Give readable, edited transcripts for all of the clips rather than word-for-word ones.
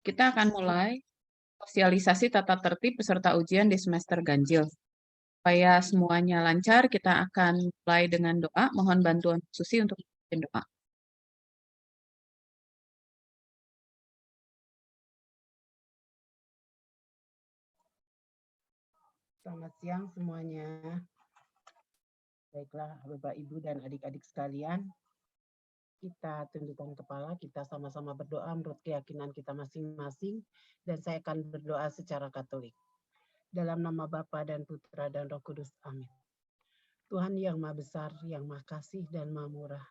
Kita akan mulai sosialisasi tata tertib peserta ujian di semester ganjil. Supaya semuanya lancar, kita akan mulai dengan doa. Mohon bantuan Susi untuk memimpin doa. Selamat siang semuanya. Baiklah, Bapak, Ibu, dan adik-adik sekalian, kita tundukkan kepala, kita sama-sama berdoa menurut keyakinan kita masing-masing, dan saya akan berdoa secara Katolik. Dalam nama Bapa dan Putra dan Roh Kudus, amin. Tuhan yang Maha Besar, yang Maha Kasih dan Maha Murah,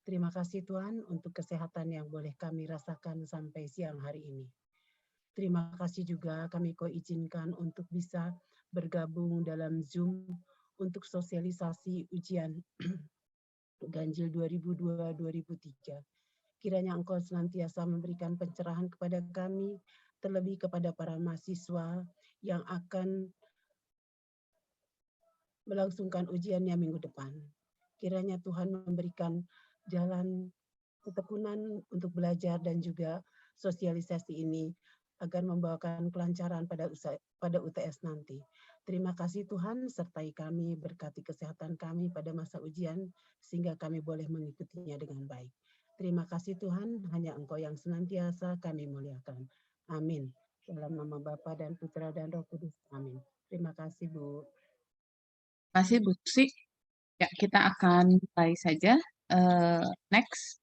terima kasih Tuhan untuk kesehatan yang boleh kami rasakan sampai siang hari ini. Terima kasih juga kami kau izinkan untuk bisa bergabung dalam Zoom untuk sosialisasi ujian Ganjil 2002-2003. Kiranya Engkau senantiasa memberikan pencerahan kepada kami, terlebih kepada para mahasiswa yang akan melangsungkan ujiannya minggu depan. Kiranya Tuhan memberikan jalan ketekunan untuk belajar dan juga sosialisasi ini agar membawakan kelancaran pada UTS nanti. Terima kasih Tuhan, sertai kami, berkati kesehatan kami pada masa ujian, sehingga kami boleh mengikutinya dengan baik. Terima kasih Tuhan, hanya Engkau yang senantiasa kami muliakan. Amin. Dalam nama Bapa dan Putra dan Roh Kudus. Amin. Terima kasih Bu. Terima kasih Bu Susi. Ya, kita akan mulai saja. Next.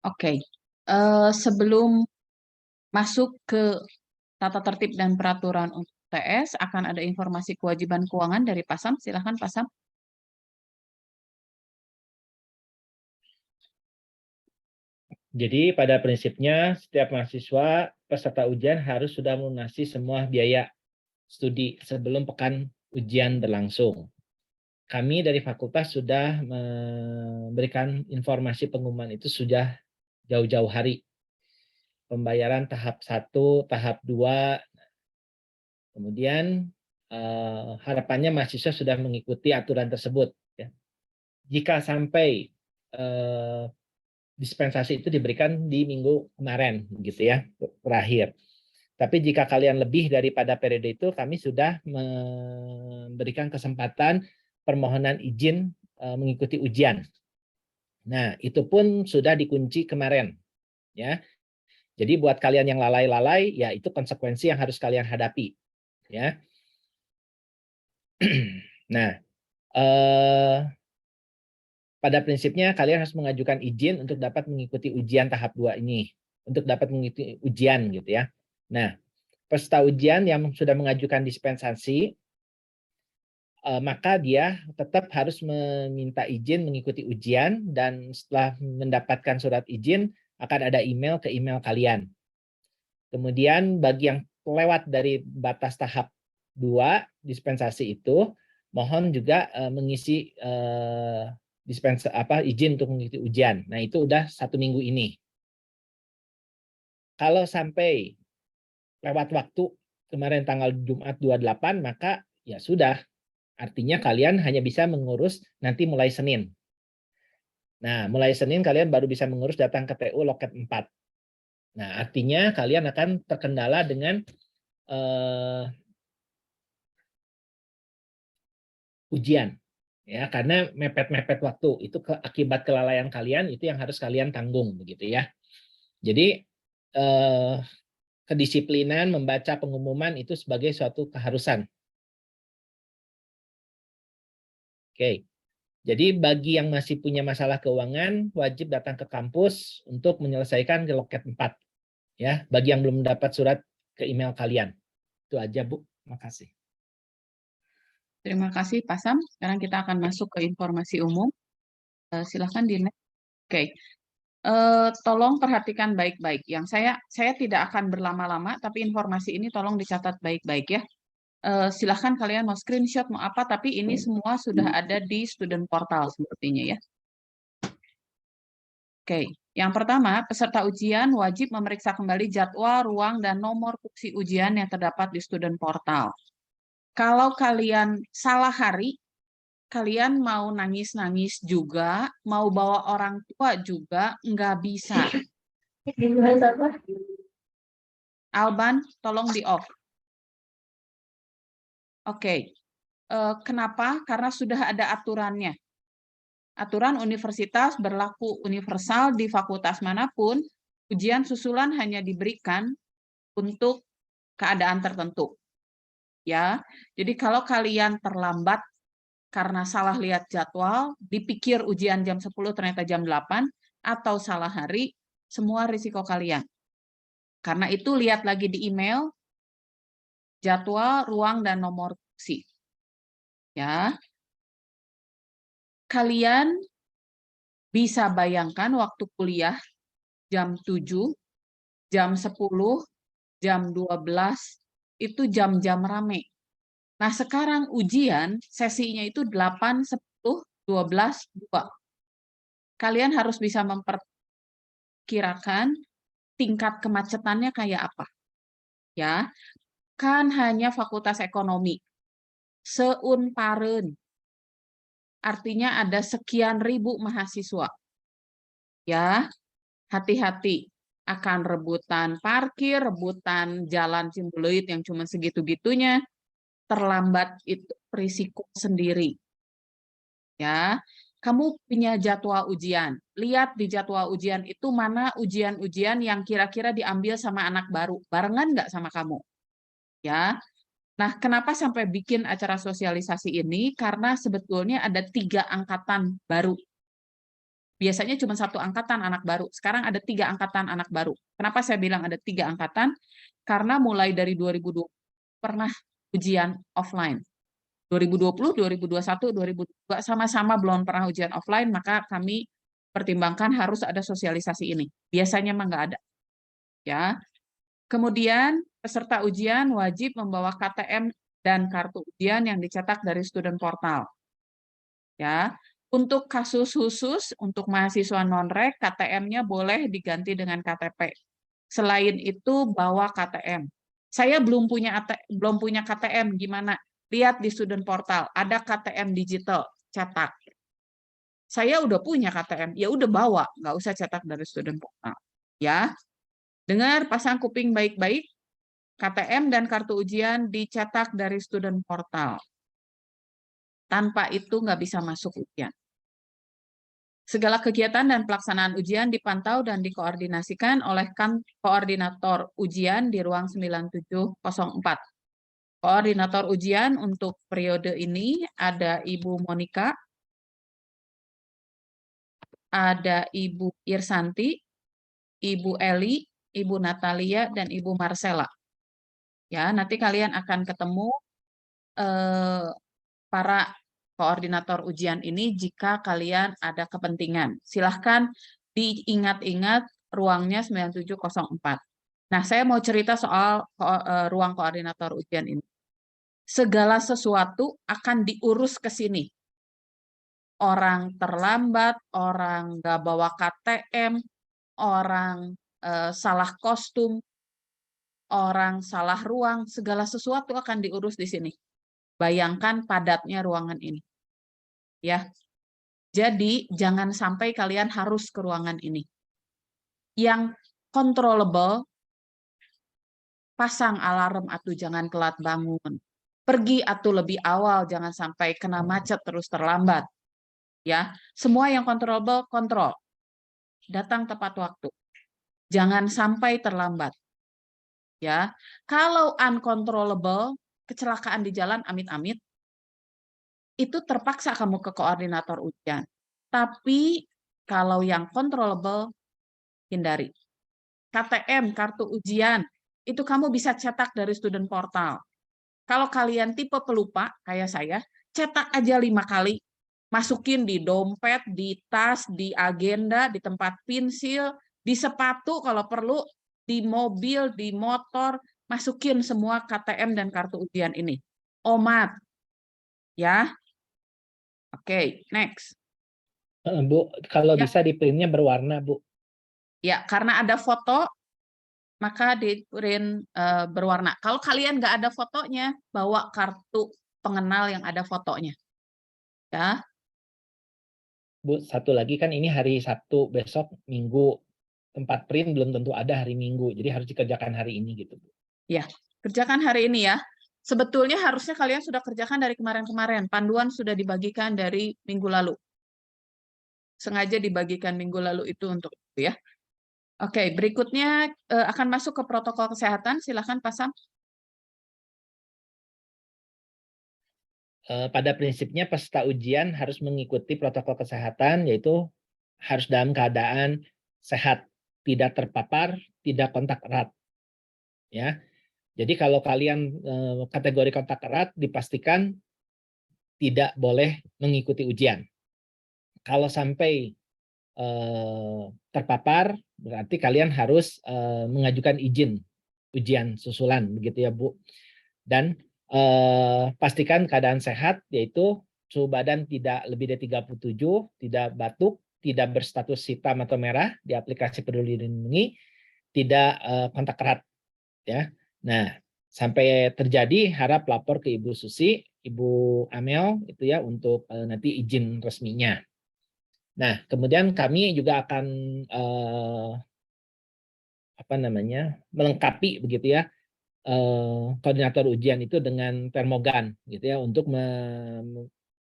Oke. Sebelum masuk ke tata tertib dan peraturan untuk UTS, akan ada informasi kewajiban keuangan dari Pasam. Silakan Pasam. Jadi pada prinsipnya setiap mahasiswa peserta ujian harus sudah melunasi semua biaya studi sebelum pekan ujian berlangsung. Kami dari fakultas sudah memberikan informasi pengumuman itu sudah jauh-jauh hari. Pembayaran tahap 1, tahap 2, kemudian harapannya mahasiswa sudah mengikuti aturan tersebut. Ya. Jika sampai dispensasi itu diberikan di minggu kemarin, gitu ya, terakhir. Tapi jika kalian lebih daripada periode itu, kami sudah memberikan kesempatan permohonan izin mengikuti ujian. Nah, itu pun sudah dikunci kemarin, ya. Jadi buat kalian yang lalai-lalai, ya itu konsekuensi yang harus kalian hadapi, ya. Nah, pada prinsipnya kalian harus mengajukan izin untuk dapat mengikuti ujian tahap 2 ini, untuk dapat mengikuti ujian gitu ya. Nah, peserta ujian yang sudah mengajukan dispensasi, maka dia tetap harus meminta izin mengikuti ujian, dan setelah mendapatkan surat izin akan ada email ke email kalian. Kemudian bagi yang lewat dari batas tahap 2 dispensasi itu, mohon juga mengisi izin untuk mengikuti ujian. Nah, itu udah 1 minggu ini. Kalau sampai lewat waktu kemarin tanggal Jumat 28, maka ya sudah. Artinya kalian hanya bisa mengurus nanti mulai Senin. Nah, mulai Senin kalian baru bisa mengurus datang ke TU Loket 4. Nah, artinya kalian akan terkendala dengan ujian. Ya, karena mepet-mepet waktu. Itu akibat kelalaian kalian, itu yang harus kalian tanggung begitu ya. Jadi kedisiplinan membaca pengumuman itu sebagai suatu keharusan. Oke. Jadi bagi yang masih punya masalah keuangan, wajib datang ke kampus untuk menyelesaikan di Loket 4. Ya, bagi yang belum mendapat surat ke email kalian. Itu aja, Bu. Makasih. Terima kasih Pasam. Sekarang kita akan masuk ke informasi umum. Silakan di next. Oke. Tolong perhatikan baik-baik. Yang saya tidak akan berlama-lama, tapi informasi ini tolong dicatat baik-baik ya. Silahkan kalian mau screenshot mau apa, tapi ini semua sudah ada di student portal sepertinya ya. Oke, yang pertama peserta ujian wajib memeriksa kembali jadwal, ruang, dan nomor kursi ujian yang terdapat di student portal. Kalau kalian salah hari, kalian mau nangis-nangis juga, mau bawa orang tua juga, nggak bisa. Alban, tolong di off. Oke. Kenapa? Karena sudah ada aturannya. Aturan universitas berlaku universal di fakultas manapun, ujian susulan hanya diberikan untuk keadaan tertentu. Ya. Jadi kalau kalian terlambat karena salah lihat jadwal, dipikir ujian jam 10 ternyata jam 8 atau salah hari, semua risiko kalian. Karena itu lihat lagi di email jadwal, ruang dan nomor kursi. Ya. Kalian bisa bayangkan waktu kuliah jam 7, jam 10, jam 12, itu jam-jam rame. Nah, sekarang ujian sesinya itu 8, 10, 12, 2. Kalian harus bisa memperkirakan tingkat kemacetannya kayak apa. Ya, kan hanya fakultas ekonomi. Seunpareun. Artinya ada sekian ribu mahasiswa. Ya, hati-hati akan rebutan parkir, rebutan jalan Cimbuluit yang cuma segitu-gitunya, terlambat itu risiko sendiri. Ya, kamu punya jadwal ujian. Lihat di jadwal ujian itu mana ujian-ujian yang kira-kira diambil sama anak baru. Barengan nggak sama kamu? Ya. Nah, kenapa sampai bikin acara sosialisasi ini? Karena sebetulnya ada 3 angkatan baru. Biasanya cuma 1 angkatan anak baru. Sekarang ada 3 angkatan anak baru. Kenapa saya bilang ada 3 angkatan? Karena mulai dari 2020 pernah ujian offline. 2020, 2021, 2022 sama-sama belum pernah ujian offline, maka kami pertimbangkan harus ada sosialisasi ini. Biasanya mah nggak ada. Ya. Kemudian peserta ujian wajib membawa KTM dan kartu ujian yang dicetak dari student portal. Ya. Untuk kasus khusus untuk mahasiswa non-rek, KTM-nya boleh diganti dengan KTP. Selain itu bawa KTM. Saya belum punya KTM, gimana? Lihat di student portal, ada KTM digital, cetak. Saya udah punya KTM, ya udah bawa, nggak usah cetak dari student portal. Ya, dengar, pasang kuping baik-baik. KTM dan kartu ujian dicetak dari student portal. Tanpa itu nggak bisa masuk ujian. Segala kegiatan dan pelaksanaan ujian dipantau dan dikoordinasikan oleh koordinator ujian di ruang 9704. Koordinator ujian untuk periode ini ada Ibu Monika, ada Ibu Irsanti, Ibu Eli, Ibu Natalia, dan Ibu Marcella. Ya, nanti kalian akan ketemu para koordinator ujian ini jika kalian ada kepentingan. Silahkan diingat-ingat ruangnya 9704. Nah, saya mau cerita soal ruang koordinator ujian ini. Segala sesuatu akan diurus ke sini. Orang terlambat, orang nggak bawa KTM, orang salah kostum, orang salah ruang, segala sesuatu akan diurus di sini. Bayangkan padatnya ruangan ini. Ya. Jadi jangan sampai kalian harus ke ruangan ini. Yang controllable, pasang alarm atau jangan telat bangun. Pergi atau lebih awal, jangan sampai kena macet terus terlambat. Ya, semua yang controllable kontrol. Datang tepat waktu. Jangan sampai terlambat. Ya, kalau uncontrollable, kecelakaan di jalan amit-amit, itu terpaksa kamu ke koordinator ujian. Tapi kalau yang controllable, hindari. KTM, kartu ujian, itu kamu bisa cetak dari student portal. Kalau kalian tipe pelupa, kayak saya, cetak aja 5 kali. Masukin di dompet, di tas, di agenda, di tempat pensil, di sepatu kalau perlu, di mobil, di motor, masukin semua KTM dan kartu ujian ini. Omat. Ya. Oke, next. Bu, kalau Ya. bisa di printnya berwarna, Bu. Ya, karena ada foto, maka di print berwarna. Kalau kalian nggak ada fotonya, bawa kartu pengenal yang ada fotonya. Ya. Bu, satu lagi kan ini hari Sabtu, besok Minggu. tempat print belum tentu ada hari Minggu, jadi harus dikerjakan hari ini gitu. Ya, kerjakan hari ini ya. Sebetulnya harusnya kalian sudah kerjakan dari kemarin-kemarin. Panduan sudah dibagikan dari minggu lalu. Sengaja dibagikan minggu lalu itu untuk itu ya. Oke, berikutnya akan masuk ke protokol kesehatan. Silakan Pak Sam. Pada prinsipnya peserta ujian harus mengikuti protokol kesehatan, yaitu harus dalam keadaan sehat, tidak terpapar, tidak kontak erat. Ya, jadi kalau kalian kategori kontak erat, dipastikan tidak boleh mengikuti ujian. Kalau sampai terpapar, berarti kalian harus mengajukan izin ujian susulan, begitu ya Bu. Dan pastikan keadaan sehat, yaitu suhu badan tidak lebih dari 37, tidak batuk, tidak berstatus hitam atau merah di aplikasi Peduli Lindungi, tidak kontak erat. Ya, nah sampai terjadi harap lapor ke Ibu Susi, Ibu Amel itu ya untuk nanti izin resminya. Nah kemudian kami juga akan melengkapi begitu ya koordinator ujian itu dengan termogan gitu ya untuk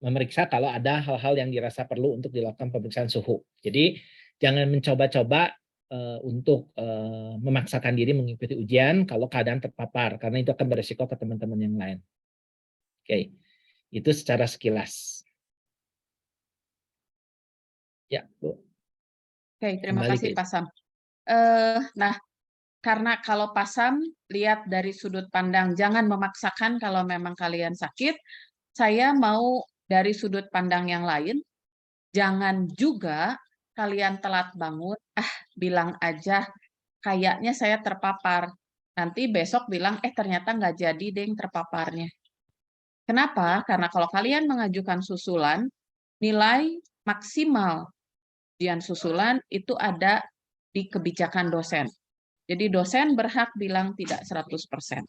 memeriksa kalau ada hal-hal yang dirasa perlu untuk dilakukan pemeriksaan suhu. Jadi jangan mencoba-coba untuk memaksakan diri mengikuti ujian kalau keadaan terpapar, karena itu akan beresiko ke teman-teman yang lain. Oke, itu secara sekilas. Ya, Bu. Oke, terima Kembali kasih ke Pak Sam. Nah, karena kalau Pak Sam lihat dari sudut pandang, jangan memaksakan kalau memang kalian sakit. Saya mau dari sudut pandang yang lain, jangan juga kalian telat bangun, bilang aja kayaknya saya terpapar. Nanti besok bilang, ternyata nggak jadi deh terpaparnya. Kenapa? Karena kalau kalian mengajukan susulan, nilai maksimal ujian susulan itu ada di kebijakan dosen. Jadi dosen berhak bilang tidak 100%.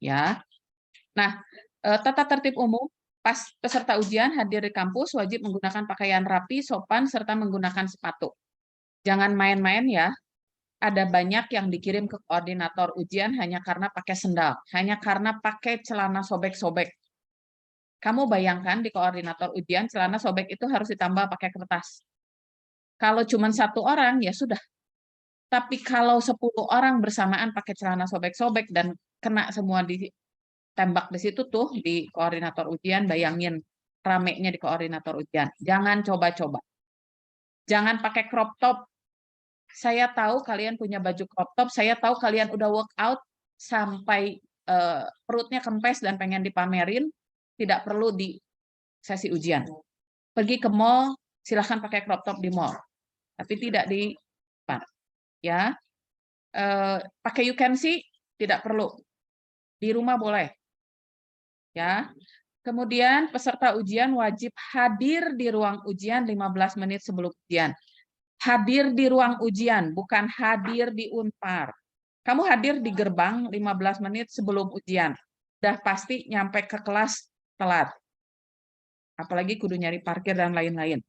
Ya. Nah, tata tertib umum, pas peserta ujian hadir di kampus wajib menggunakan pakaian rapi, sopan, serta menggunakan sepatu. Jangan main-main ya. Ada banyak yang dikirim ke koordinator ujian hanya karena pakai sendal, hanya karena pakai celana sobek-sobek. Kamu bayangkan di koordinator ujian, celana sobek itu harus ditambah pakai kertas. Kalau cuma 1 orang, ya sudah. Tapi kalau 10 orang bersamaan pakai celana sobek-sobek dan kena semua ditembak di situ tuh, di koordinator ujian, bayangin ramenya di koordinator ujian. Jangan coba-coba. Jangan pakai crop top. Saya tahu kalian punya baju crop top, saya tahu kalian udah workout sampai perutnya kempes dan pengen dipamerin, tidak perlu di sesi ujian. Pergi ke mall, silahkan pakai crop top di mall, tapi tidak di depan. Ya, pakai you can see tidak perlu, di rumah boleh. Ya, kemudian peserta ujian wajib hadir di ruang ujian 15 menit sebelum ujian. Hadir di ruang ujian, bukan hadir di Unpar. Kamu hadir di gerbang 15 menit sebelum ujian. Udah pasti nyampe ke kelas telat. Apalagi kudu nyari parkir dan lain-lain.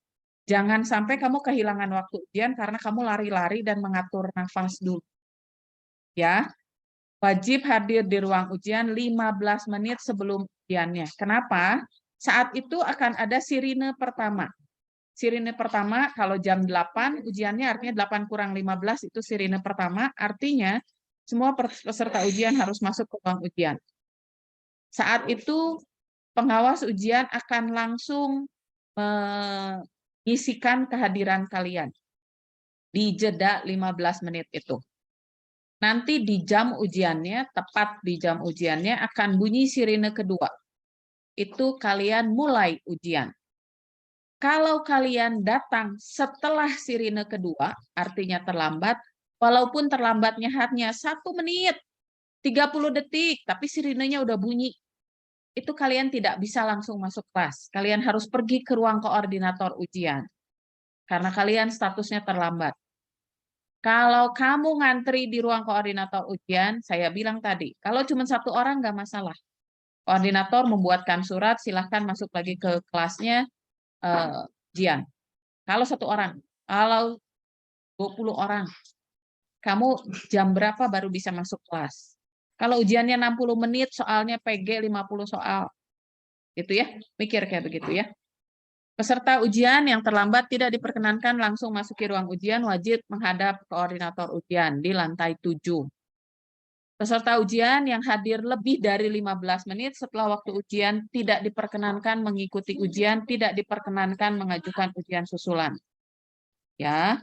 Jangan sampai kamu kehilangan waktu ujian karena kamu lari-lari dan mengatur nafas dulu. Ya, wajib hadir di ruang ujian 15 menit sebelum ujiannya. Kenapa? Saat itu akan ada sirine pertama. Sirine pertama kalau jam 8 ujiannya, artinya 8 kurang 15 itu sirine pertama, artinya semua peserta ujian harus masuk ke ruang ujian. Saat itu pengawas ujian akan langsung mengisikan kehadiran kalian di jeda 15 menit itu. Nanti di jam ujiannya, tepat di jam ujiannya akan bunyi sirine kedua. Itu kalian mulai ujian. Kalau kalian datang setelah sirine kedua, artinya terlambat, walaupun terlambatnya hanya 1 menit, 30 detik, tapi sirinenya udah bunyi, itu kalian tidak bisa langsung masuk kelas. Kalian harus pergi ke ruang koordinator ujian, karena kalian statusnya terlambat. Kalau kamu ngantri di ruang koordinator ujian, saya bilang tadi, kalau cuma 1 orang nggak masalah. Koordinator membuatkan surat, silahkan masuk lagi ke kelasnya ujian. Kalau 1 orang, kalau 20 orang. Kamu jam berapa baru bisa masuk kelas? Kalau ujiannya 60 menit, soalnya PG 50 soal. Gitu ya, mikir kayak begitu ya. Peserta ujian yang terlambat tidak diperkenankan langsung masuki ruang ujian, wajib menghadap koordinator ujian di lantai 7. Peserta ujian yang hadir lebih dari 15 menit setelah waktu ujian tidak diperkenankan mengikuti ujian, tidak diperkenankan mengajukan ujian susulan. Ya.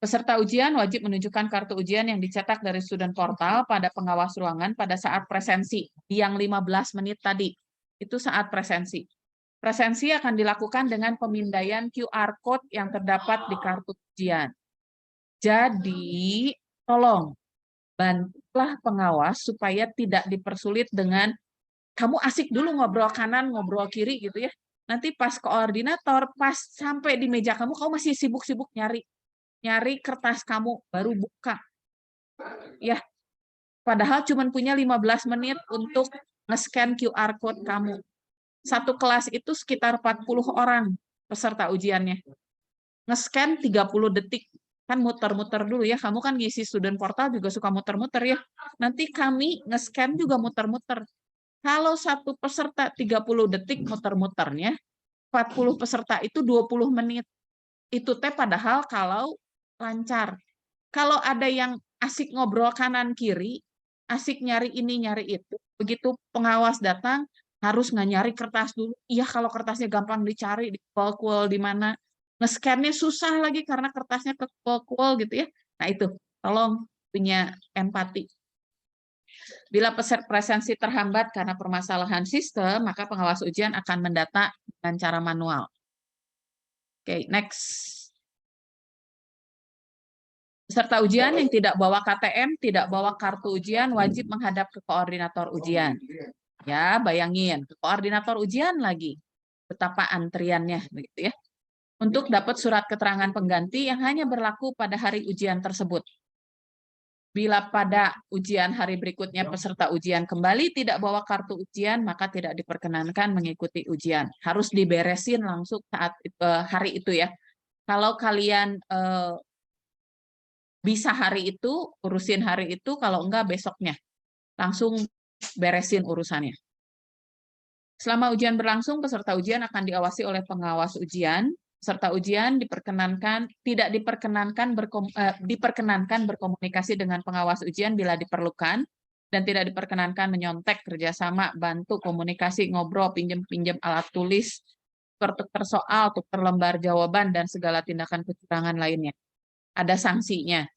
Peserta ujian wajib menunjukkan kartu ujian yang dicetak dari student portal pada pengawas ruangan pada saat presensi. Yang 15 menit tadi, itu saat presensi. Presensi akan dilakukan dengan pemindaian QR Code yang terdapat di kartu ujian. Jadi, tolong bantulah pengawas supaya tidak dipersulit dengan kamu asik dulu ngobrol kanan, ngobrol kiri gitu ya. Nanti pas koordinator, pas sampai di meja kamu masih sibuk-sibuk nyari kertas kamu, baru buka. Ya, padahal cuma punya 15 menit untuk nge-scan QR Code kamu. Satu kelas itu sekitar 40 orang peserta ujiannya. Nge-scan 30 detik. Kan muter-muter dulu ya, kamu kan ngisi student portal juga suka muter-muter ya. Nanti kami nge-scan juga muter-muter. Kalau satu peserta 30 detik muter-muternya, 40 peserta itu 20 menit. Itu teh padahal kalau lancar. Kalau ada yang asik ngobrol kanan kiri, asik nyari ini nyari itu, begitu pengawas datang harus nggak nyari kertas dulu. Iya kalau kertasnya gampang dicari di kual-kual di mana, nge-scan-nya susah lagi karena kertasnya ke kual-kual gitu ya. Nah itu, tolong punya empati. Bila presensi terhambat karena permasalahan sistem, maka pengawas ujian akan mendata dengan cara manual. Oke, next. Peserta ujian yang tidak bawa KTM, tidak bawa kartu ujian, wajib menghadap ke koordinator ujian. Ya, bayangin, ke koordinator ujian lagi. Betapa antriannya, begitu ya. Untuk dapat surat keterangan pengganti yang hanya berlaku pada hari ujian tersebut. Bila pada ujian hari berikutnya peserta ujian kembali tidak bawa kartu ujian, maka tidak diperkenankan mengikuti ujian. Harus diberesin langsung saat hari itu ya. Kalau kalian bisa hari itu, urusin hari itu, kalau enggak besoknya. Langsung beresin urusannya. Selama ujian berlangsung, peserta ujian akan diawasi oleh pengawas ujian. Peserta ujian tidak diperkenankan berkomunikasi dengan pengawas ujian bila diperlukan, dan tidak diperkenankan menyontek, kerjasama, bantu, komunikasi, ngobrol, pinjam-pinjam alat tulis, tukar soal, tukar lembar jawaban, dan segala tindakan kecurangan lainnya. Ada sanksinya.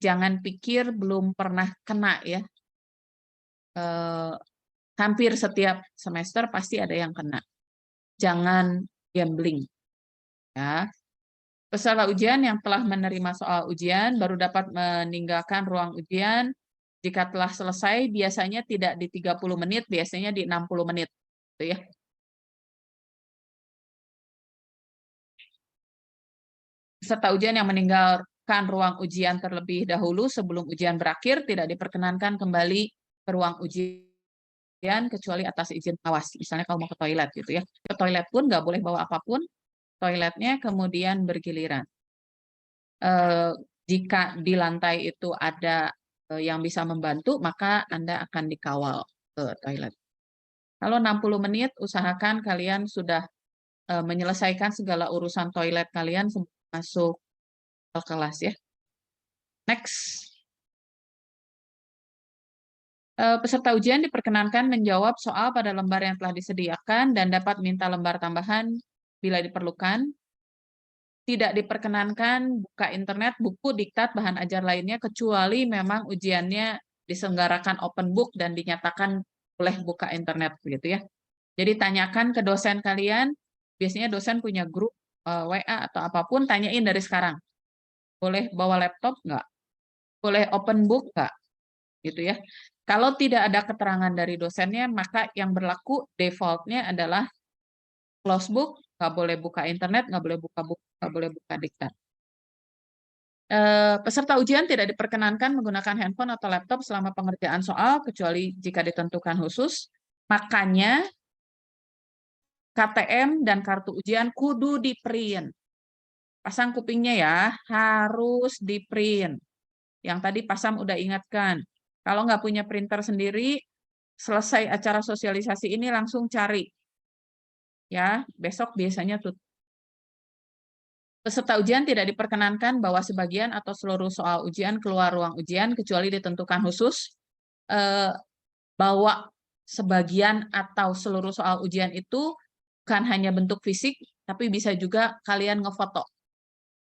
Jangan pikir belum pernah kena ya. Hampir setiap semester pasti ada yang kena. Jangan gambling. Ya. Peserta ujian yang telah menerima soal ujian baru dapat meninggalkan ruang ujian jika telah selesai, biasanya tidak di 30 menit, biasanya di 60 menit. Gitu ya. Peserta ujian yang meninggalkan ruang ujian terlebih dahulu sebelum ujian berakhir tidak diperkenankan kembali ke ruang ujian kecuali atas izin pengawas. Misalnya kalau mau ke toilet gitu ya. Ke toilet pun nggak boleh bawa apapun, toiletnya kemudian bergiliran. Jika di lantai itu ada yang bisa membantu, maka Anda akan dikawal ke toilet. Kalau 60 menit, usahakan kalian sudah menyelesaikan segala urusan toilet kalian sebelum masuk ke kelas ya. Next. Peserta ujian diperkenankan menjawab soal pada lembar yang telah disediakan dan dapat minta lembar tambahan bila diperlukan. Tidak diperkenankan buka internet, buku, diktat, bahan ajar lainnya, kecuali memang ujiannya diselenggarakan open book dan dinyatakan boleh buka internet, begitu ya. Jadi tanyakan ke dosen kalian, biasanya dosen punya grup WA atau apapun, tanyain dari sekarang. Boleh bawa laptop nggak? Boleh open book nggak? Gitu ya. Kalau tidak ada keterangan dari dosennya, maka yang berlaku default-nya adalah close book, nggak boleh buka internet, nggak boleh buka buku, nggak boleh buka diktat. Peserta ujian tidak diperkenankan menggunakan handphone atau laptop selama pengerjaan soal, kecuali jika ditentukan khusus. Makanya KTM dan kartu ujian kudu di-print. Pasang kupingnya ya, harus di print. Yang tadi Pasam udah ingatkan. Kalau nggak punya printer sendiri, selesai acara sosialisasi ini langsung cari. Ya, besok biasanya tutup. Peserta ujian tidak diperkenankan bawa sebagian atau seluruh soal ujian keluar ruang ujian kecuali ditentukan khusus. Bawa sebagian atau seluruh soal ujian itu bukan hanya bentuk fisik, tapi bisa juga kalian ngefoto.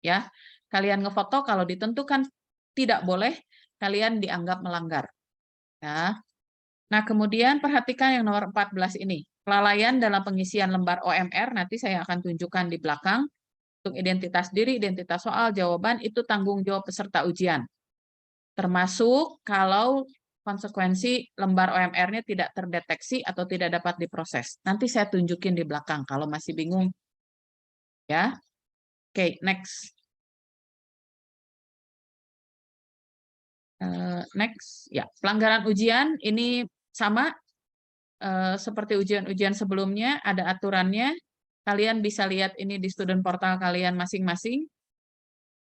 Ya, kalian ngefoto kalau ditentukan tidak boleh, kalian dianggap melanggar. Ya. Nah, kemudian perhatikan yang nomor 14 ini. Kelalaian dalam pengisian lembar OMR, nanti saya akan tunjukkan di belakang. Untuk identitas diri, identitas soal, jawaban, itu tanggung jawab peserta ujian. Termasuk kalau konsekuensi lembar OMR-nya tidak terdeteksi atau tidak dapat diproses. Nanti saya tunjukin di belakang kalau masih bingung. Ya. Oke, next. Next. Ya, pelanggaran ujian ini sama seperti ujian-ujian sebelumnya, ada aturannya. Kalian bisa lihat ini di student portal kalian masing-masing.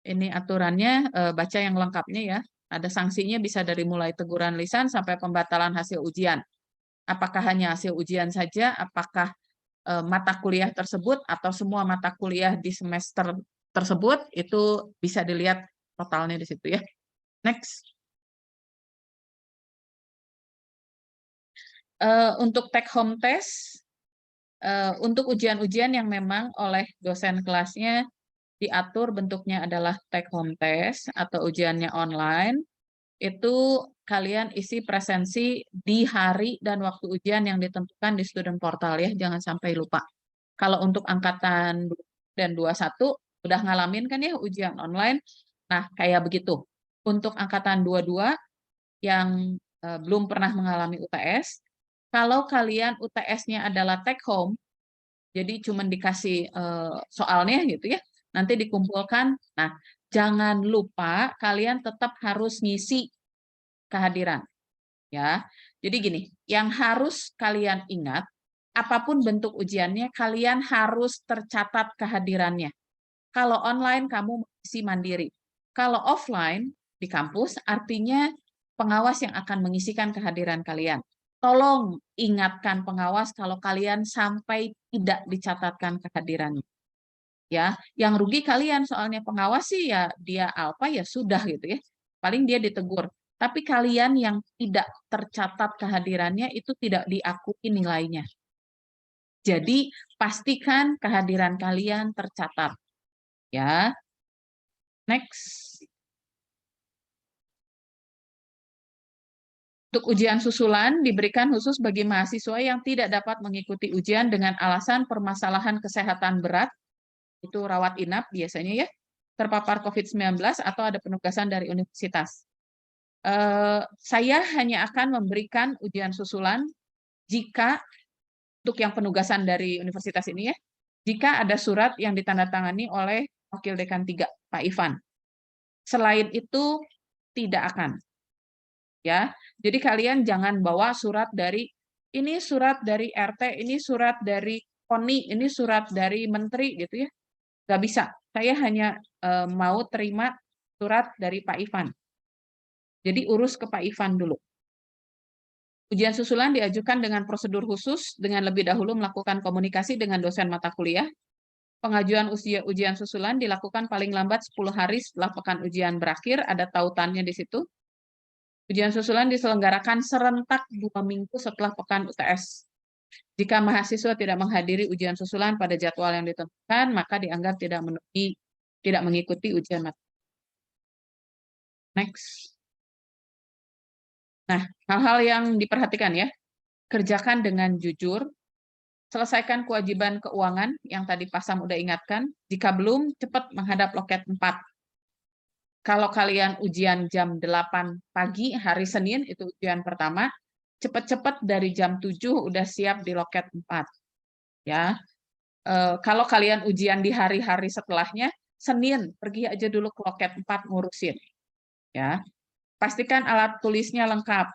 Ini aturannya, baca yang lengkapnya ya. Ada sanksinya bisa dari mulai teguran lisan sampai pembatalan hasil ujian. Apakah hanya hasil ujian saja, apakah mata kuliah tersebut atau semua mata kuliah di semester tersebut, itu bisa dilihat totalnya di situ ya. Next. Untuk take home test, untuk ujian-ujian yang memang oleh dosen kelasnya diatur bentuknya adalah take home test atau ujiannya online, itu kalian isi presensi di hari dan waktu ujian yang ditentukan di student portal ya, jangan sampai lupa. Kalau untuk angkatan dan 21 udah ngalamin kan ya ujian online, nah kayak begitu. Untuk angkatan 22 yang belum pernah mengalami UTS, kalau kalian UTS-nya adalah take home, jadi cuma dikasih soalnya gitu ya, nanti dikumpulkan. Nah, jangan lupa kalian tetap harus ngisi kehadiran. Ya, jadi gini, yang harus kalian ingat, apapun bentuk ujiannya, kalian harus tercatat kehadirannya. Kalau online, kamu mengisi mandiri. Kalau offline di kampus, artinya pengawas yang akan mengisikan kehadiran kalian. Tolong ingatkan pengawas kalau kalian sampai tidak dicatatkan kehadirannya. Ya, yang rugi kalian soalnya pengawas sih ya dia alfa ya sudah gitu ya. Paling dia ditegur. Tapi kalian yang tidak tercatat kehadirannya itu tidak diakui nilainya. Jadi pastikan kehadiran kalian tercatat. Ya. Next. Untuk ujian susulan diberikan khusus bagi mahasiswa yang tidak dapat mengikuti ujian dengan alasan permasalahan kesehatan berat, itu rawat inap biasanya ya, terpapar COVID-19 atau ada penugasan dari universitas. Saya hanya akan memberikan ujian susulan jika untuk yang penugasan dari universitas ini ya, jika ada surat yang ditandatangani oleh Wakil Dekan 3, Pak Ivan. Selain itu tidak akan. Ya, jadi kalian jangan bawa surat dari ini surat dari RT, ini surat dari KONI, ini surat dari menteri gitu ya. Nggak bisa. Saya hanya mau terima surat dari Pak Ivan. Jadi urus ke Pak Ivan dulu. Ujian susulan diajukan dengan prosedur khusus dengan lebih dahulu melakukan komunikasi dengan dosen mata kuliah. Pengajuan ujian susulan dilakukan paling lambat 10 hari setelah pekan ujian berakhir, ada tautannya di situ. Ujian susulan diselenggarakan serentak 2 minggu setelah pekan UTS. Jika mahasiswa tidak menghadiri ujian susulan pada jadwal yang ditentukan, maka dianggap tidak mengikuti ujian materi. Next. Nah, hal-hal yang diperhatikan ya. Kerjakan dengan jujur. Selesaikan kewajiban keuangan yang tadi Pasam udah ingatkan. Jika belum, cepat menghadap loket 4. Kalau kalian ujian jam 8 pagi hari Senin, itu ujian pertama, cepat-cepat dari jam 7 udah siap di loket 4. Ya. Kalau kalian ujian di hari-hari setelahnya, Senin pergi aja dulu ke loket 4 ngurusin. Ya. Pastikan alat tulisnya lengkap.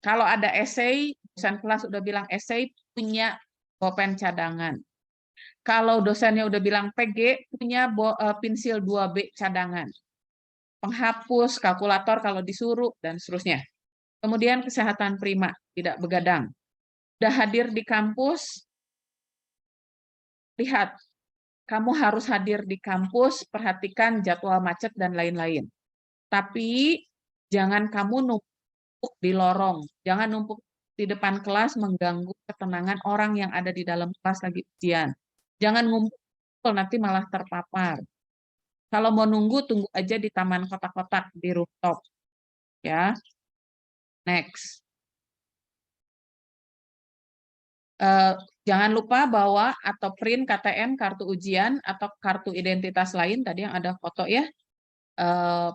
Kalau ada esai, dosen kelas udah bilang esai punya pulpen cadangan. Kalau dosennya udah bilang PG, punya pensil 2B cadangan. Penghapus, kalkulator kalau disuruh, dan seterusnya. Kemudian kesehatan prima, tidak begadang. Udah hadir di kampus, lihat, kamu harus hadir di kampus, perhatikan jadwal macet dan lain-lain. Tapi jangan kamu numpuk di lorong, jangan numpuk di depan kelas mengganggu ketenangan orang yang ada di dalam kelas lagi ujian. Jangan ngumpul, nanti malah terpapar. Kalau mau nunggu, tunggu aja di taman kotak-kotak, di rooftop. Ya, next. Jangan lupa bawa atau print KTM, kartu ujian, atau kartu identitas lain, tadi yang ada foto ya.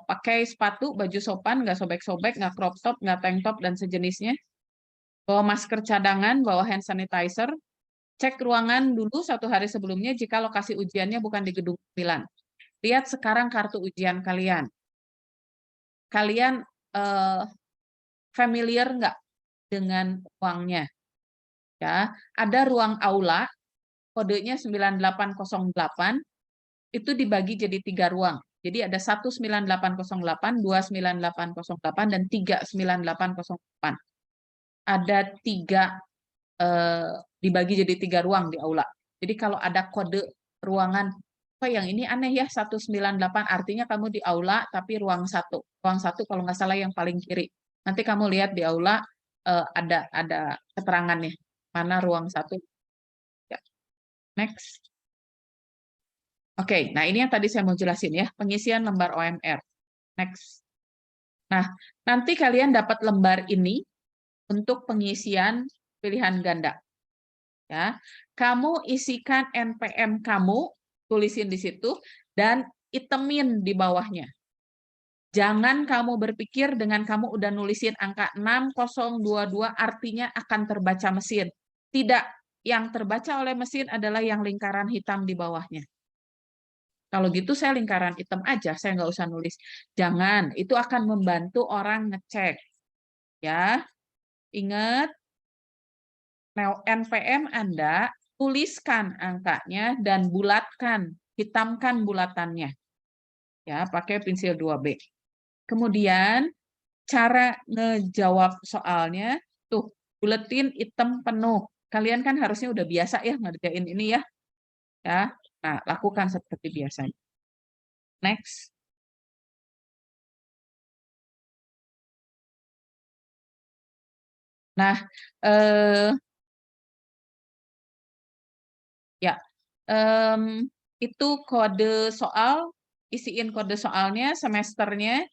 Pakai sepatu, baju sopan, nggak sobek-sobek, nggak crop top, nggak tank top, dan sejenisnya. Bawa masker cadangan, bawa hand sanitizer. Cek ruangan dulu 1 hari sebelumnya jika lokasi ujiannya bukan di gedung 9. Lihat sekarang kartu ujian kalian. Kalian familiar nggak dengan ruangnya? Ya, ada ruang aula, kodenya 9808, itu dibagi jadi 3 ruang. Jadi ada 19808, 29808, dan 39808. Ada 3 dibagi jadi 3 ruang di aula. Jadi kalau ada kode ruangan, apa yang ini aneh ya, 198, artinya kamu di aula tapi ruang 1. Ruang 1 kalau nggak salah yang paling kiri. Nanti kamu lihat di aula ada keterangannya, mana ruang 1. Ya. Next. Oke, nah ini yang tadi saya mau jelasin ya, pengisian lembar OMR. Next. Nah, nanti kalian dapat lembar ini untuk pengisian pilihan ganda. Ya, kamu isikan NPM kamu, tulisin di situ, dan itemin di bawahnya. Jangan kamu berpikir dengan kamu udah nulisin angka 6022 artinya akan terbaca mesin. Tidak, yang terbaca oleh mesin adalah yang lingkaran hitam di bawahnya. Kalau gitu saya lingkaran hitam aja, saya nggak usah nulis. Jangan, itu akan membantu orang ngecek. Ya, ingat, NPM Anda, tuliskan angkanya dan bulatkan, hitamkan bulatannya. Ya, pakai pensil 2B. Kemudian cara ngejawab soalnya, tuh, buletin hitam penuh. Kalian kan harusnya udah biasa ya ngerjain ini ya. Ya, nah, lakukan seperti biasanya. Next. Nah, ya, itu kode soal, isiin kode soalnya, semesternya,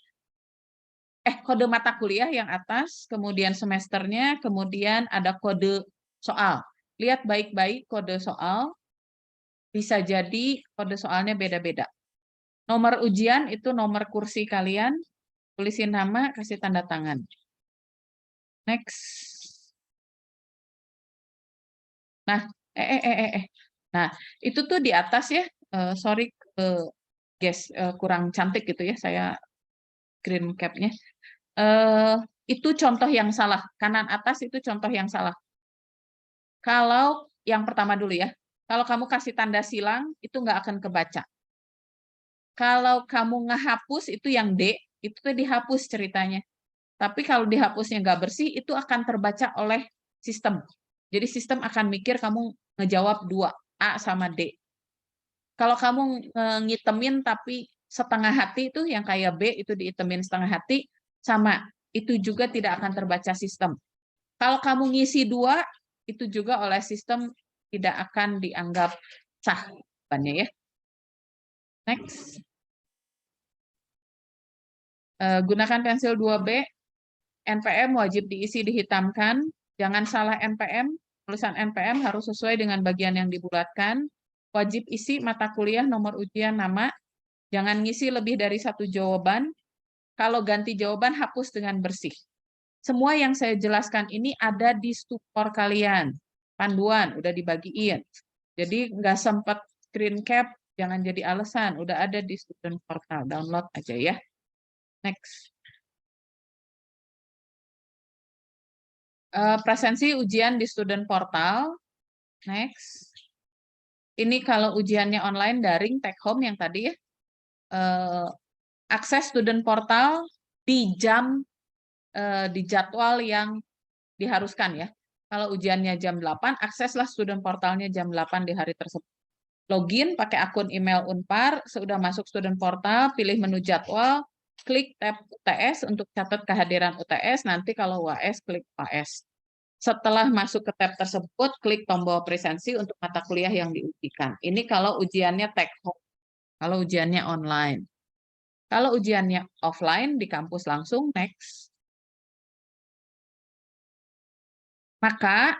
kode mata kuliah yang atas, kemudian semesternya, kemudian ada kode soal. Lihat baik-baik kode soal, bisa jadi kode soalnya beda-beda. Nomor ujian itu nomor kursi kalian, tulisin nama, kasih tanda tangan. Next. Nah, Nah, itu tuh di atas ya, sorry guys, kurang cantik gitu ya saya screen cap-nya. Itu contoh yang salah, kanan atas itu contoh yang salah. Kalau yang pertama dulu ya, kalau kamu kasih tanda silang itu nggak akan kebaca. Kalau kamu ngehapus itu yang D, itu tuh dihapus ceritanya. Tapi kalau dihapusnya nggak bersih, itu akan terbaca oleh sistem. Jadi sistem akan mikir kamu ngejawab 2, A sama D. Kalau kamu ngitemin tapi setengah hati itu yang kayak B itu diitemin setengah hati, sama. Itu juga tidak akan terbaca sistem. Kalau kamu ngisi 2, itu juga oleh sistem tidak akan dianggap sah. Ya. Next. Gunakan pensil 2B. NPM wajib diisi dihitamkan. Jangan salah NPM. Tulisan NPM harus sesuai dengan bagian yang dibulatkan. Wajib isi mata kuliah, nomor ujian, nama. Jangan ngisi lebih dari 1 jawaban. Kalau ganti jawaban, hapus dengan bersih. Semua yang saya jelaskan ini ada di Stupor kalian. Panduan, udah dibagiin. Jadi nggak sempat screen cap, jangan jadi alasan. Udah ada di student portal, download aja ya. Next. Presensi ujian di student portal. Next. Ini kalau ujiannya online daring take home yang tadi ya. Akses student portal di di jadwal yang diharuskan ya. Kalau ujiannya jam 8, akseslah student portalnya jam 8 di hari tersebut. Login pakai akun email Unpar, sudah masuk student portal, pilih menu jadwal, klik tab UTS untuk catat kehadiran UTS, nanti kalau UAS klik UAS. Setelah masuk ke tab tersebut, klik tombol presensi untuk mata kuliah yang diujikan. Ini kalau ujiannya take home, kalau ujiannya online. Kalau ujiannya offline di kampus langsung, next. Maka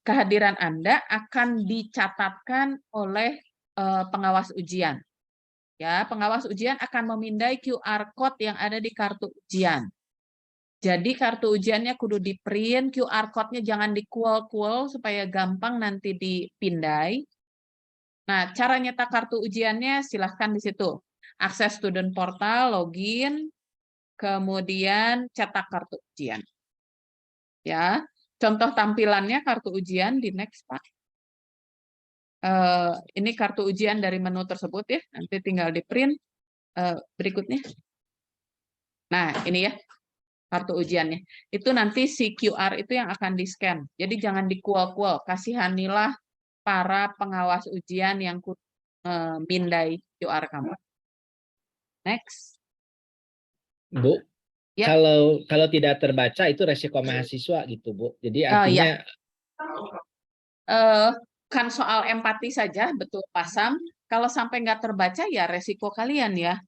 kehadiran Anda akan dicatatkan oleh pengawas ujian. Ya, pengawas ujian akan memindai QR code yang ada di kartu ujian. Jadi kartu ujiannya kudu di print, QR code-nya jangan di-kual-kual supaya gampang nanti dipindai. Nah, cara nyetak kartu ujiannya silahkan di situ. Akses student portal, login, kemudian cetak kartu ujian. Ya, contoh tampilannya kartu ujian di next, Pak. Ini kartu ujian dari menu tersebut ya, nanti tinggal di print berikutnya. Nah, ini ya kartu ujiannya. Itu nanti si QR itu yang akan di-scan. Jadi jangan dikual-kual, kasihanilah para pengawas ujian yang mindai QR kamu. Next. Bu, Ya. kalau tidak terbaca itu resiko mahasiswa gitu, Bu. Jadi artinya kan soal empati saja, betul Pasam. Kalau sampai nggak terbaca ya resiko kalian ya.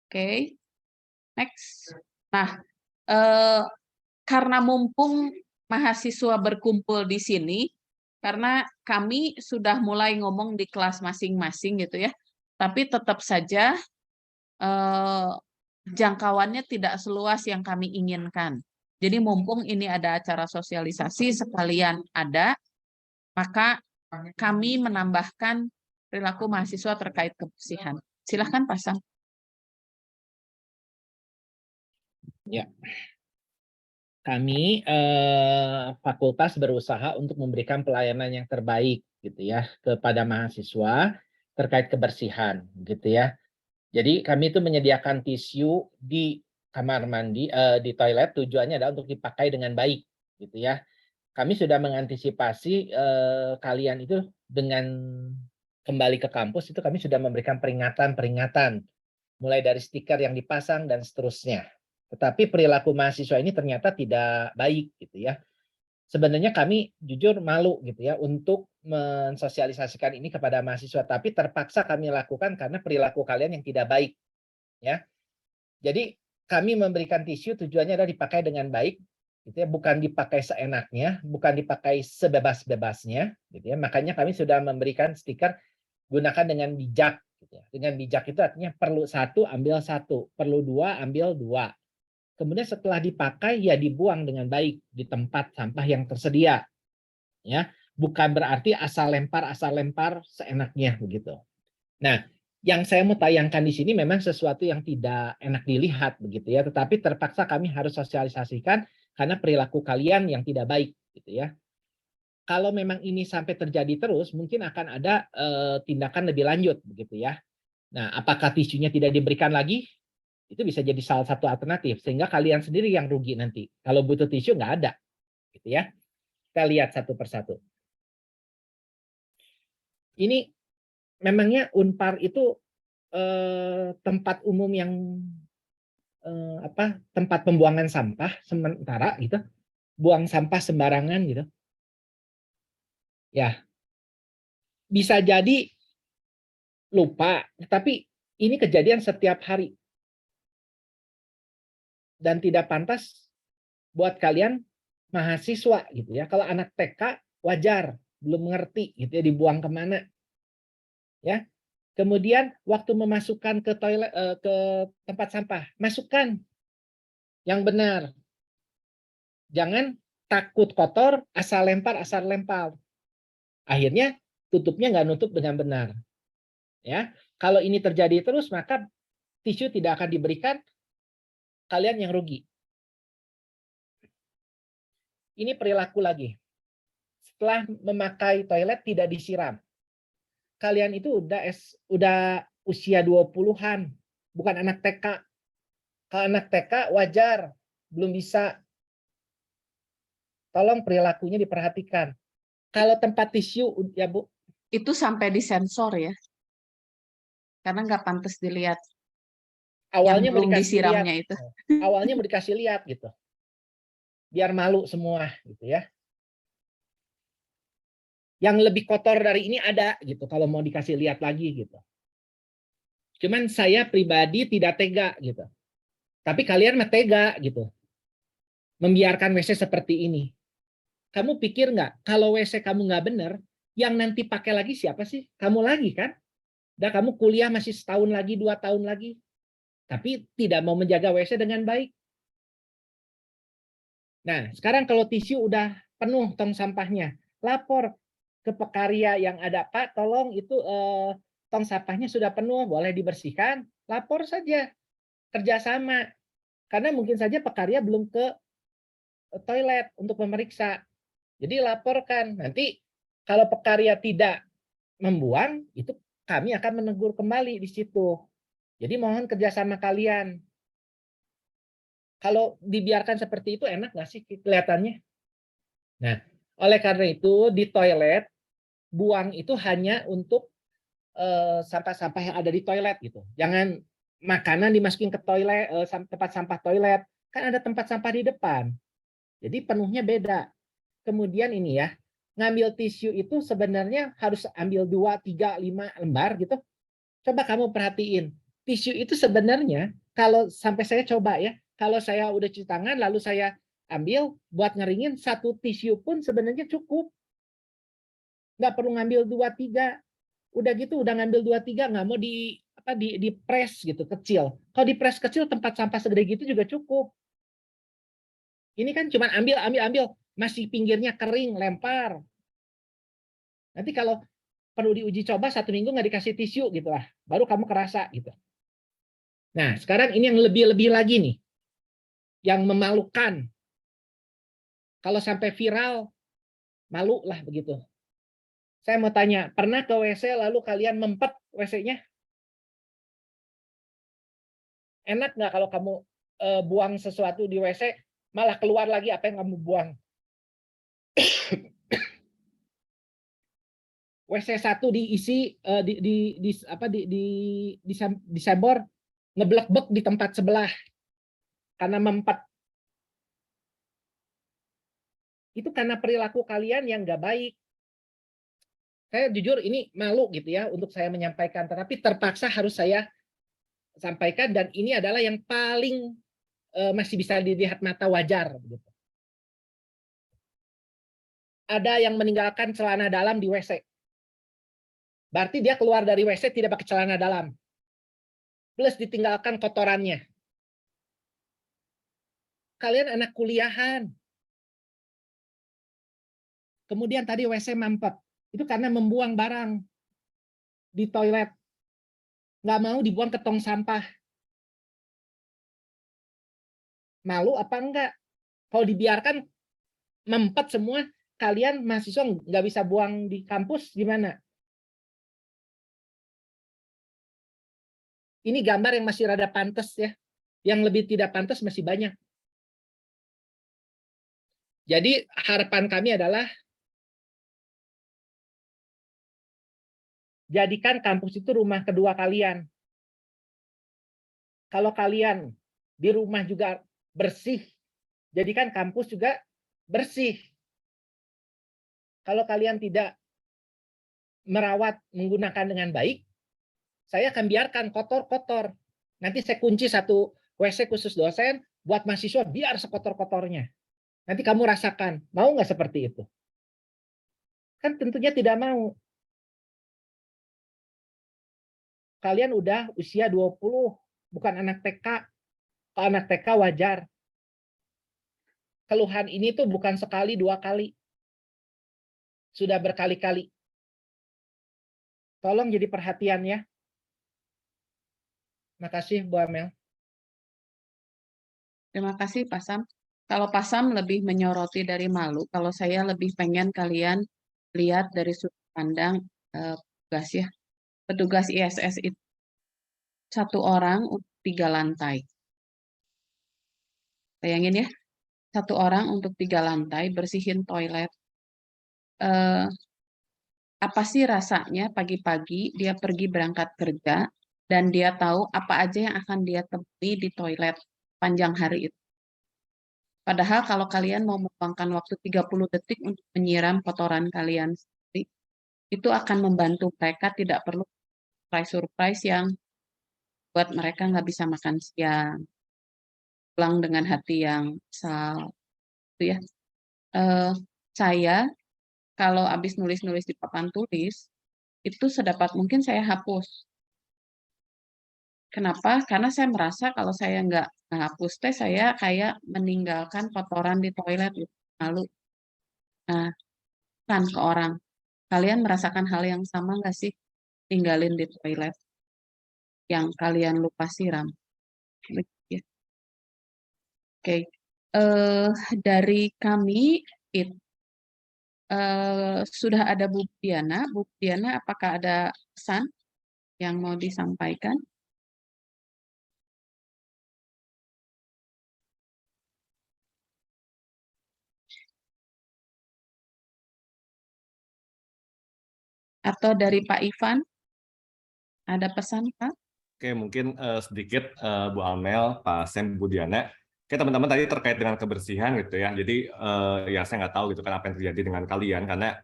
Oke. Next. Nah, karena mumpung mahasiswa berkumpul di sini, karena kami sudah mulai ngomong di kelas masing-masing gitu ya, tapi tetap saja jangkauannya tidak seluas yang kami inginkan. Jadi mumpung ini ada acara sosialisasi sekalian ada, maka kami menambahkan perilaku mahasiswa terkait kebersihan. Silahkan Pasang. ya. Kami fakultas berusaha untuk memberikan pelayanan yang terbaik gitu ya kepada mahasiswa terkait kebersihan gitu ya. Jadi kami itu menyediakan tisu di kamar mandi, di toilet, tujuannya adalah untuk dipakai dengan baik gitu ya. Kami sudah mengantisipasi kalian itu dengan kembali ke kampus itu kami sudah memberikan peringatan-peringatan mulai dari stiker yang dipasang dan seterusnya. Tetapi perilaku mahasiswa ini ternyata tidak baik gitu ya. Sebenarnya kami jujur malu gitu ya untuk mensosialisasikan ini kepada mahasiswa, tapi terpaksa kami lakukan karena perilaku kalian yang tidak baik ya. Jadi kami memberikan tisu tujuannya adalah dipakai dengan baik gitu ya, bukan dipakai seenaknya, bukan dipakai sebebas-bebasnya gitu ya. Makanya kami sudah memberikan stiker gunakan dengan bijak gitu ya. Dengan bijak itu artinya perlu satu ambil satu, perlu dua ambil dua. Kemudian setelah dipakai ya dibuang dengan baik di tempat sampah yang tersedia. Ya, bukan berarti asal lempar seenaknya begitu. Nah, yang saya mau tayangkan di sini memang sesuatu yang tidak enak dilihat begitu ya, tetapi terpaksa kami harus sosialisasikan karena perilaku kalian yang tidak baik gitu ya. Kalau memang ini sampai terjadi terus, mungkin akan ada tindakan lebih lanjut begitu ya. Nah, apakah tisunya tidak diberikan lagi? Itu bisa jadi salah satu alternatif sehingga kalian sendiri yang rugi nanti. Kalau butuh tisu nggak ada, gitu ya. Kita lihat satu persatu. Ini memangnya Unpar itu tempat umum yang tempat pembuangan sampah sementara gitu, buang sampah sembarangan gitu. Ya, bisa jadi lupa, tapi ini kejadian setiap hari dan tidak pantas buat kalian mahasiswa gitu ya. Kalau anak TK wajar belum mengerti gitu ya dibuang kemana ya. Kemudian waktu memasukkan ke toilet ke tempat sampah masukkan yang benar. Jangan takut kotor asal lempar. Akhirnya tutupnya nggak nutup dengan benar. Ya, kalau ini terjadi terus maka tisu tidak akan diberikan, kalian yang rugi. Ini perilaku lagi. Setelah memakai toilet tidak disiram. kalian itu udah usia 20-an, bukan anak TK. Kalau anak TK wajar, belum bisa. Tolong perilakunya diperhatikan. Kalau tempat tisu, ya Bu, Itu sampai disensor ya, karena nggak pantas dilihat yang awalnya mau belum dikasih lihat, disiramnya itu. awalnya mau dikasih lihat gitu, biar malu semua gitu ya. Yang lebih kotor dari ini ada gitu, kalau mau dikasih lihat lagi gitu. Cuman saya pribadi tidak tega gitu. Tapi kalian mah tega gitu. Membiarkan WC seperti ini. Kamu pikir nggak, kalau WC kamu nggak bener, yang nanti pakai lagi siapa sih? Kamu lagi kan? Dan kamu kuliah masih setahun lagi, 2 tahun lagi. Tapi tidak mau menjaga WC dengan baik. Nah, sekarang kalau tisu udah penuh tong sampahnya, lapor ke pekarya yang ada, Pak, tolong itu tong sampahnya sudah penuh, boleh dibersihkan, lapor saja, kerjasama. Karena mungkin saja pekarya belum ke toilet untuk memeriksa. Jadi laporkan. Nanti kalau pekarya tidak membuang, itu kami akan menegur kembali di situ. Jadi mohon kerjasama kalian. Kalau dibiarkan seperti itu enak nggak sih kelihatannya? Nah, oleh karena itu di toilet buang itu hanya untuk sampah-sampah yang ada di toilet gitu. Jangan makanan dimasukin ke toilet, tempat sampah toilet. Kan ada tempat sampah di depan. Jadi penuhnya beda. Kemudian ini ya, ngambil tisu itu sebenarnya harus ambil 2, 3, 5 lembar gitu. Coba kamu perhatiin. Tisu itu sebenarnya kalau sampai saya coba ya, kalau saya udah cuci tangan lalu saya ambil buat ngeringin, satu tisu pun sebenarnya cukup. Nggak perlu ngambil 2, 3. Udah gitu udah ngambil 2, 3 nggak mau di press gitu kecil. Kalau di press kecil tempat sampah segede gitu juga cukup. Ini kan cuma ambil, masih pinggirnya kering, lempar. Nanti kalau perlu diuji coba 1 minggu nggak dikasih tisu gitu lah, baru kamu kerasa gitu. Nah, sekarang ini yang lebih-lebih lagi nih, yang memalukan. Kalau sampai viral, malu lah begitu. Saya mau tanya, pernah ke WC lalu kalian mempet WC-nya? Enak nggak kalau kamu buang sesuatu di WC, malah keluar lagi apa yang kamu buang? WC 1 diisi disembor, ngeblek-blek di tempat sebelah karena mempet. Itu karena perilaku kalian yang nggak baik. Saya jujur ini malu gitu ya untuk saya menyampaikan, tetapi terpaksa harus saya sampaikan dan ini adalah yang paling masih bisa dilihat mata wajar. Gitu. Ada yang meninggalkan celana dalam di WC. Berarti dia keluar dari WC tidak pakai celana dalam. Plus ditinggalkan kotorannya. Kalian anak kuliahan. Kemudian tadi WC mampet. Itu karena membuang barang di toilet. Nggak mau dibuang ke tong sampah. Malu apa enggak? Kalau dibiarkan mempet semua, kalian mahasiswa nggak bisa buang di kampus, gimana? Ini gambar yang masih rada pantas ya. Yang lebih tidak pantas masih banyak. Jadi harapan kami adalah jadikan kampus itu rumah kedua kalian. Kalau kalian di rumah juga bersih, jadikan kampus juga bersih. Kalau kalian tidak merawat, menggunakan dengan baik, saya akan biarkan kotor-kotor. Nanti saya kunci 1 WC khusus dosen, buat mahasiswa biar sekotor-kotornya. Nanti kamu rasakan, mau nggak seperti itu? Kan tentunya tidak mau. Kalian udah usia 20, bukan anak TK. Kalau anak TK wajar. Keluhan ini tuh bukan sekali, 2 kali. Sudah berkali-kali. Tolong jadi perhatian ya. Makasih Bu Amel. Terima kasih Pak Sam. Kalau Pak Sam lebih menyoroti dari malu, kalau saya lebih pengen kalian lihat dari sudut pandang petugas ya. Petugas ISS itu 1 orang untuk 3 lantai. Bayangin ya, 1 orang untuk 3 lantai bersihin toilet. Apa sih rasanya pagi-pagi dia pergi berangkat kerja dan dia tahu apa aja yang akan dia temui di toilet panjang hari itu. Padahal kalau kalian mau meluangkan waktu 30 detik untuk menyiram kotoran kalian sendiri, itu akan membantu mereka tidak perlu surprise-surprise yang buat mereka nggak bisa makan siang, pulang dengan hati yang kesal, gitu ya. Saya kalau habis nulis-nulis di papan tulis, itu sedapat mungkin saya hapus. Kenapa? Karena saya merasa kalau saya nggak hapus teh, saya kayak meninggalkan kotoran di toilet gitu, malu. Nah, kan ke orang. Kalian merasakan hal yang sama nggak sih? Tinggalin di toilet yang kalian lupa siram. Ya. Oke. Dari kami sudah ada Bu Diana. Bu Diana, apakah ada pesan yang mau disampaikan? Atau dari Pak Ivan, ada pesan Pak? Oke, mungkin sedikit Bu Amel, Pak Sam, Bu Diana. Oke, teman-teman tadi terkait dengan kebersihan gitu ya. Jadi ya saya nggak tahu gitu kan apa yang terjadi dengan kalian karena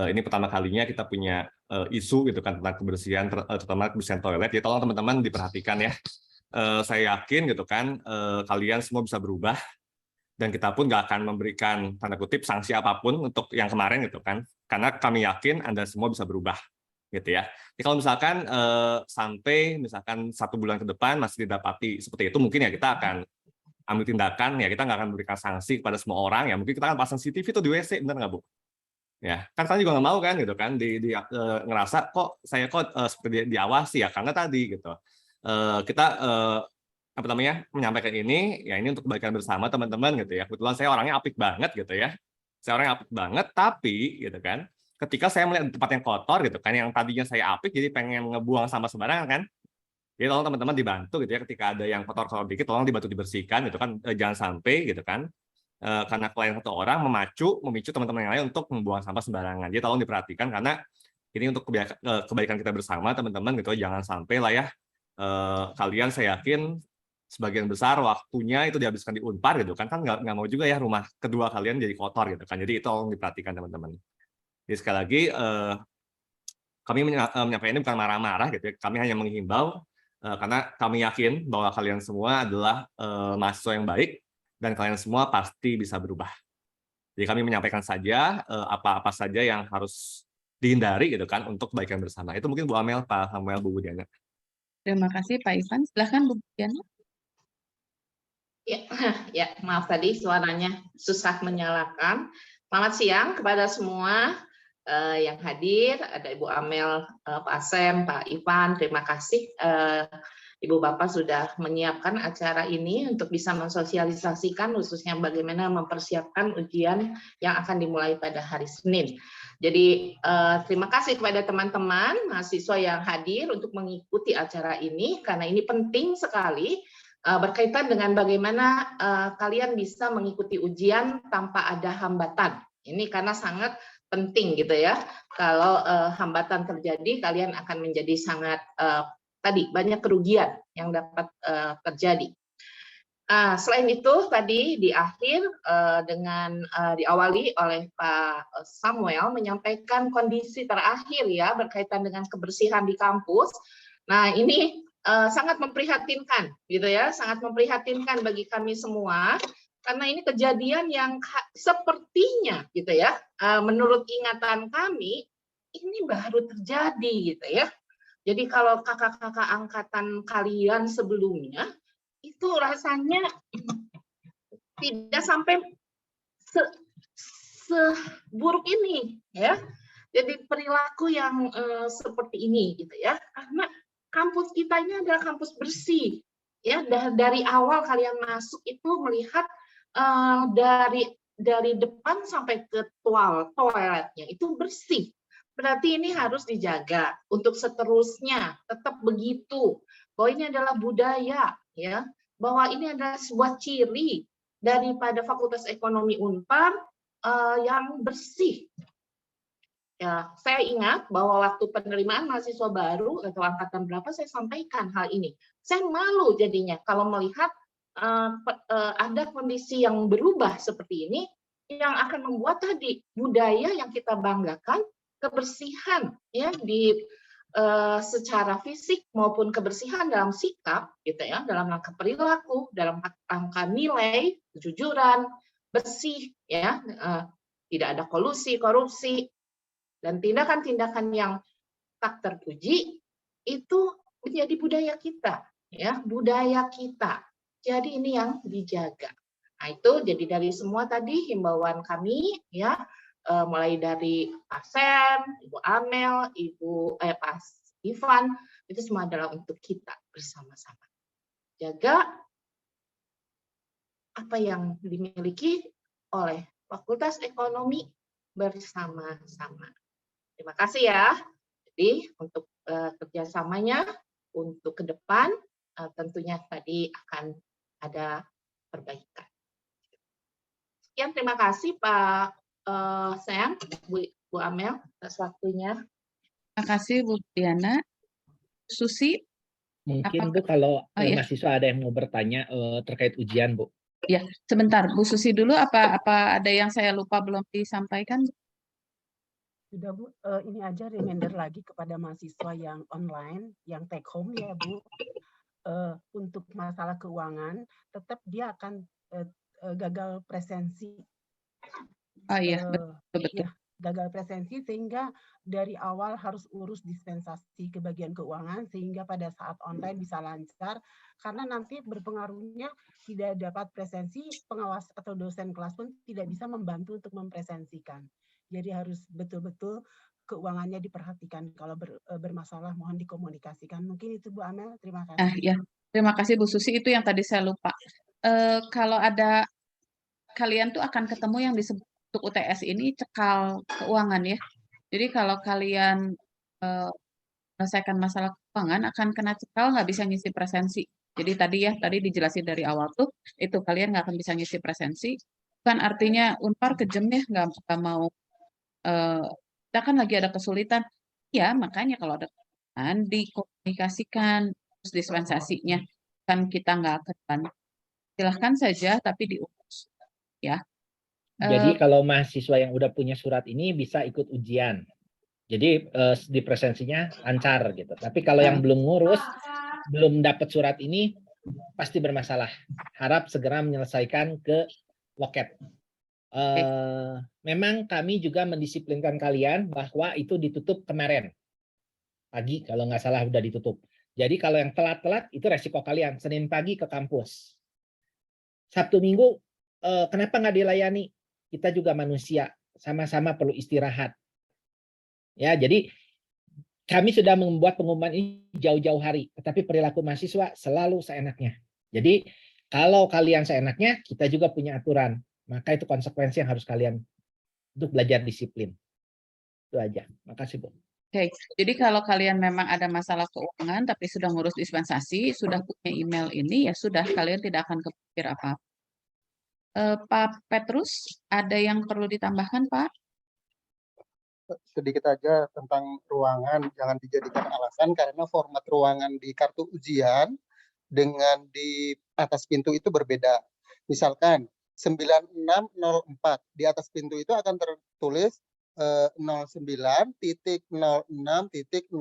ini pertama kalinya kita punya isu gitu kan tentang kebersihan, terutama kebersihan toilet. Ya tolong teman-teman diperhatikan ya. Saya yakin gitu kan kalian semua bisa berubah dan kita pun nggak akan memberikan tanda kutip sanksi apapun untuk yang kemarin gitu kan. Karena kami yakin Anda semua bisa berubah gitu ya. Jadi kalau misalkan sampai misalkan 1 bulan ke depan masih didapati seperti itu, mungkin ya kita akan ambil tindakan, ya kita nggak akan memberikan sanksi kepada semua orang, ya mungkin kita akan pasang CCTV itu di WC, benar nggak Bu? Ya, kan kalian juga nggak mau kan gitu kan, ngerasa kok saya seperti diawasi ya, karena tadi gitu. Kita apa namanya menyampaikan ini, ya ini untuk kebaikan bersama teman-teman gitu ya. Kebetulan saya orangnya apik banget gitu ya. Saya orangnya apik banget, tapi gitu kan, ketika saya melihat tempat yang kotor gitu kan, yang tadinya saya apik jadi pengen ngebuang sampah sembarangan kan, jadi tolong teman-teman dibantu gitu ya, ketika ada yang kotor-kotor dikit tolong dibantu dibersihkan gitu kan, jangan sampai gitu kan karena klien 1 orang memicu teman-teman yang lain untuk membuang sampah sembarangan. Jadi tolong diperhatikan karena ini untuk kebaikan kita bersama teman-teman gitu, jangan sampai lah ya kalian saya yakin sebagian besar waktunya itu dihabiskan di Unpar gitu kan nggak mau juga ya rumah kedua kalian jadi kotor gitu kan. Jadi itu tolong diperhatikan teman-teman. Jadi sekali lagi kami menyampaikan ini bukan marah-marah gitu ya. Kami hanya menghimbau karena kami yakin bahwa kalian semua adalah mahasiswa yang baik dan kalian semua pasti bisa berubah. Jadi kami menyampaikan saja apa-apa saja yang harus dihindari gitu kan untuk kebaikan bersama. Itu mungkin Bu Amel, Pak Samuel, Bu Diana. Terima kasih Pak Ivan. Silahkan Bu Diana. Ya, maaf tadi suaranya susah menyalakan. Selamat siang kepada semua yang hadir. Ada Ibu Amel, Pak Asem, Pak Ivan. Terima kasih Ibu Bapak sudah menyiapkan acara ini untuk bisa mensosialisasikan khususnya bagaimana mempersiapkan ujian yang akan dimulai pada hari Senin. Jadi terima kasih kepada teman-teman mahasiswa yang hadir untuk mengikuti acara ini karena ini penting sekali berkaitan dengan bagaimana kalian bisa mengikuti ujian tanpa ada hambatan. Ini karena sangat penting gitu ya. Kalau hambatan terjadi, kalian akan menjadi sangat tadi banyak kerugian yang dapat terjadi. Selain itu tadi di akhir dengan diawali oleh Pak Samuel menyampaikan kondisi terakhir ya berkaitan dengan kebersihan di kampus. Nah ini sangat memprihatinkan gitu ya, sangat memprihatinkan bagi kami semua karena ini kejadian yang sepertinya gitu ya, menurut ingatan kami ini baru terjadi gitu ya. Jadi kalau kakak-kakak angkatan kalian sebelumnya itu rasanya tidak sampai seburuk ini ya. Jadi perilaku yang seperti ini gitu ya, karena kampus kita ini adalah kampus bersih ya. Dari awal kalian masuk itu melihat dari depan sampai ke toiletnya itu bersih. berarti ini harus dijaga untuk seterusnya tetap begitu. Bahwa ini adalah budaya, ya, bahwa ini adalah sebuah ciri daripada Fakultas Ekonomi Unpar yang bersih. Ya, saya ingat bahwa waktu penerimaan mahasiswa baru atau angkatan berapa saya sampaikan hal ini. Saya malu jadinya kalau melihat ada kondisi yang berubah seperti ini yang akan membuat tadi budaya yang kita banggakan, kebersihan ya di secara fisik maupun kebersihan dalam sikap gitu ya, dalam rangka perilaku, dalam rangka nilai, kejujuran, bersih ya, tidak ada kolusi, korupsi dan tindakan-tindakan yang tak terpuji itu menjadi budaya kita ya, budaya kita. Jadi ini yang dijaga. Nah, itu jadi dari semua tadi himbauan kami ya, mulai dari Pak Sam, Ibu Amel, Pak Ivan, itu semua adalah untuk kita bersama-sama. Jaga apa yang dimiliki oleh Fakultas Ekonomi bersama-sama. Terima kasih ya. Jadi untuk kerjasamanya untuk ke depan tentunya tadi akan ada perbaikan. Sekian, terima kasih Pak Sam, Bu Amel atas waktunya. Terima kasih Bu Diana. Susi, Mungkin Bu kalau iya. mahasiswa ada yang mau bertanya terkait ujian Bu. Ya, sebentar Bu Susi dulu. Apa ada yang saya lupa belum disampaikan? Sudah Bu, ini aja reminder lagi kepada mahasiswa yang online, yang take home ya Bu. Untuk masalah keuangan, tetap dia akan gagal presensi. Oh iya, betul. Ya, gagal presensi sehingga dari awal harus urus dispensasi ke bagian keuangan sehingga pada saat online bisa lancar, karena nanti berpengaruhnya tidak dapat presensi, pengawas atau dosen kelas pun tidak bisa membantu untuk mempresensikan. Jadi harus betul-betul keuangannya diperhatikan. Kalau bermasalah mohon dikomunikasikan. Mungkin itu Bu Amel, terima kasih. Ya, terima kasih Bu Susi. Itu yang tadi saya lupa. Kalau ada kalian tuh akan ketemu yang disebut untuk UTS ini cekal keuangan ya. Jadi kalau kalian menyelesaikan masalah keuangan akan kena cekal, nggak bisa ngisi presensi. Jadi tadi dijelasin dari awal tuh itu kalian nggak akan bisa ngisi presensi. Bukan artinya Unpar kejem ya nggak mau. Kita kan lagi ada kesulitan. Ya makanya kalau ada kesulitan dikomunikasikan terus dispensasinya kan kita nggak akan. Silahkan saja tapi diurus ya. Jadi kalau mahasiswa yang udah punya surat ini bisa ikut ujian. Jadi di presensinya lancar gitu. Tapi kalau yang belum ngurus, belum dapat surat ini pasti bermasalah. Harap segera menyelesaikan ke loket. Memang kami juga mendisiplinkan kalian bahwa itu ditutup kemarin pagi kalau nggak salah udah ditutup. Jadi kalau yang telat-telat itu resiko kalian. Senin pagi ke kampus. Sabtu Minggu kenapa nggak dilayani? Kita juga manusia, sama-sama perlu istirahat. Ya, jadi kami sudah membuat pengumuman ini jauh-jauh hari, tetapi perilaku mahasiswa selalu seenaknya. Jadi kalau kalian seenaknya, kita juga punya aturan. Maka itu konsekuensi yang harus kalian untuk belajar disiplin. Itu aja. Makasih, Bu. Oke, jadi kalau kalian memang ada masalah keuangan tapi sudah ngurus dispensasi, sudah punya email ini, ya sudah, kalian tidak akan kepikir apa-apa. Pak Petrus, ada yang perlu ditambahkan, Pak? Sedikit aja tentang ruangan, jangan dijadikan alasan karena format ruangan di kartu ujian dengan di atas pintu itu berbeda. Misalkan 9604 di atas pintu itu akan tertulis 09.06.004.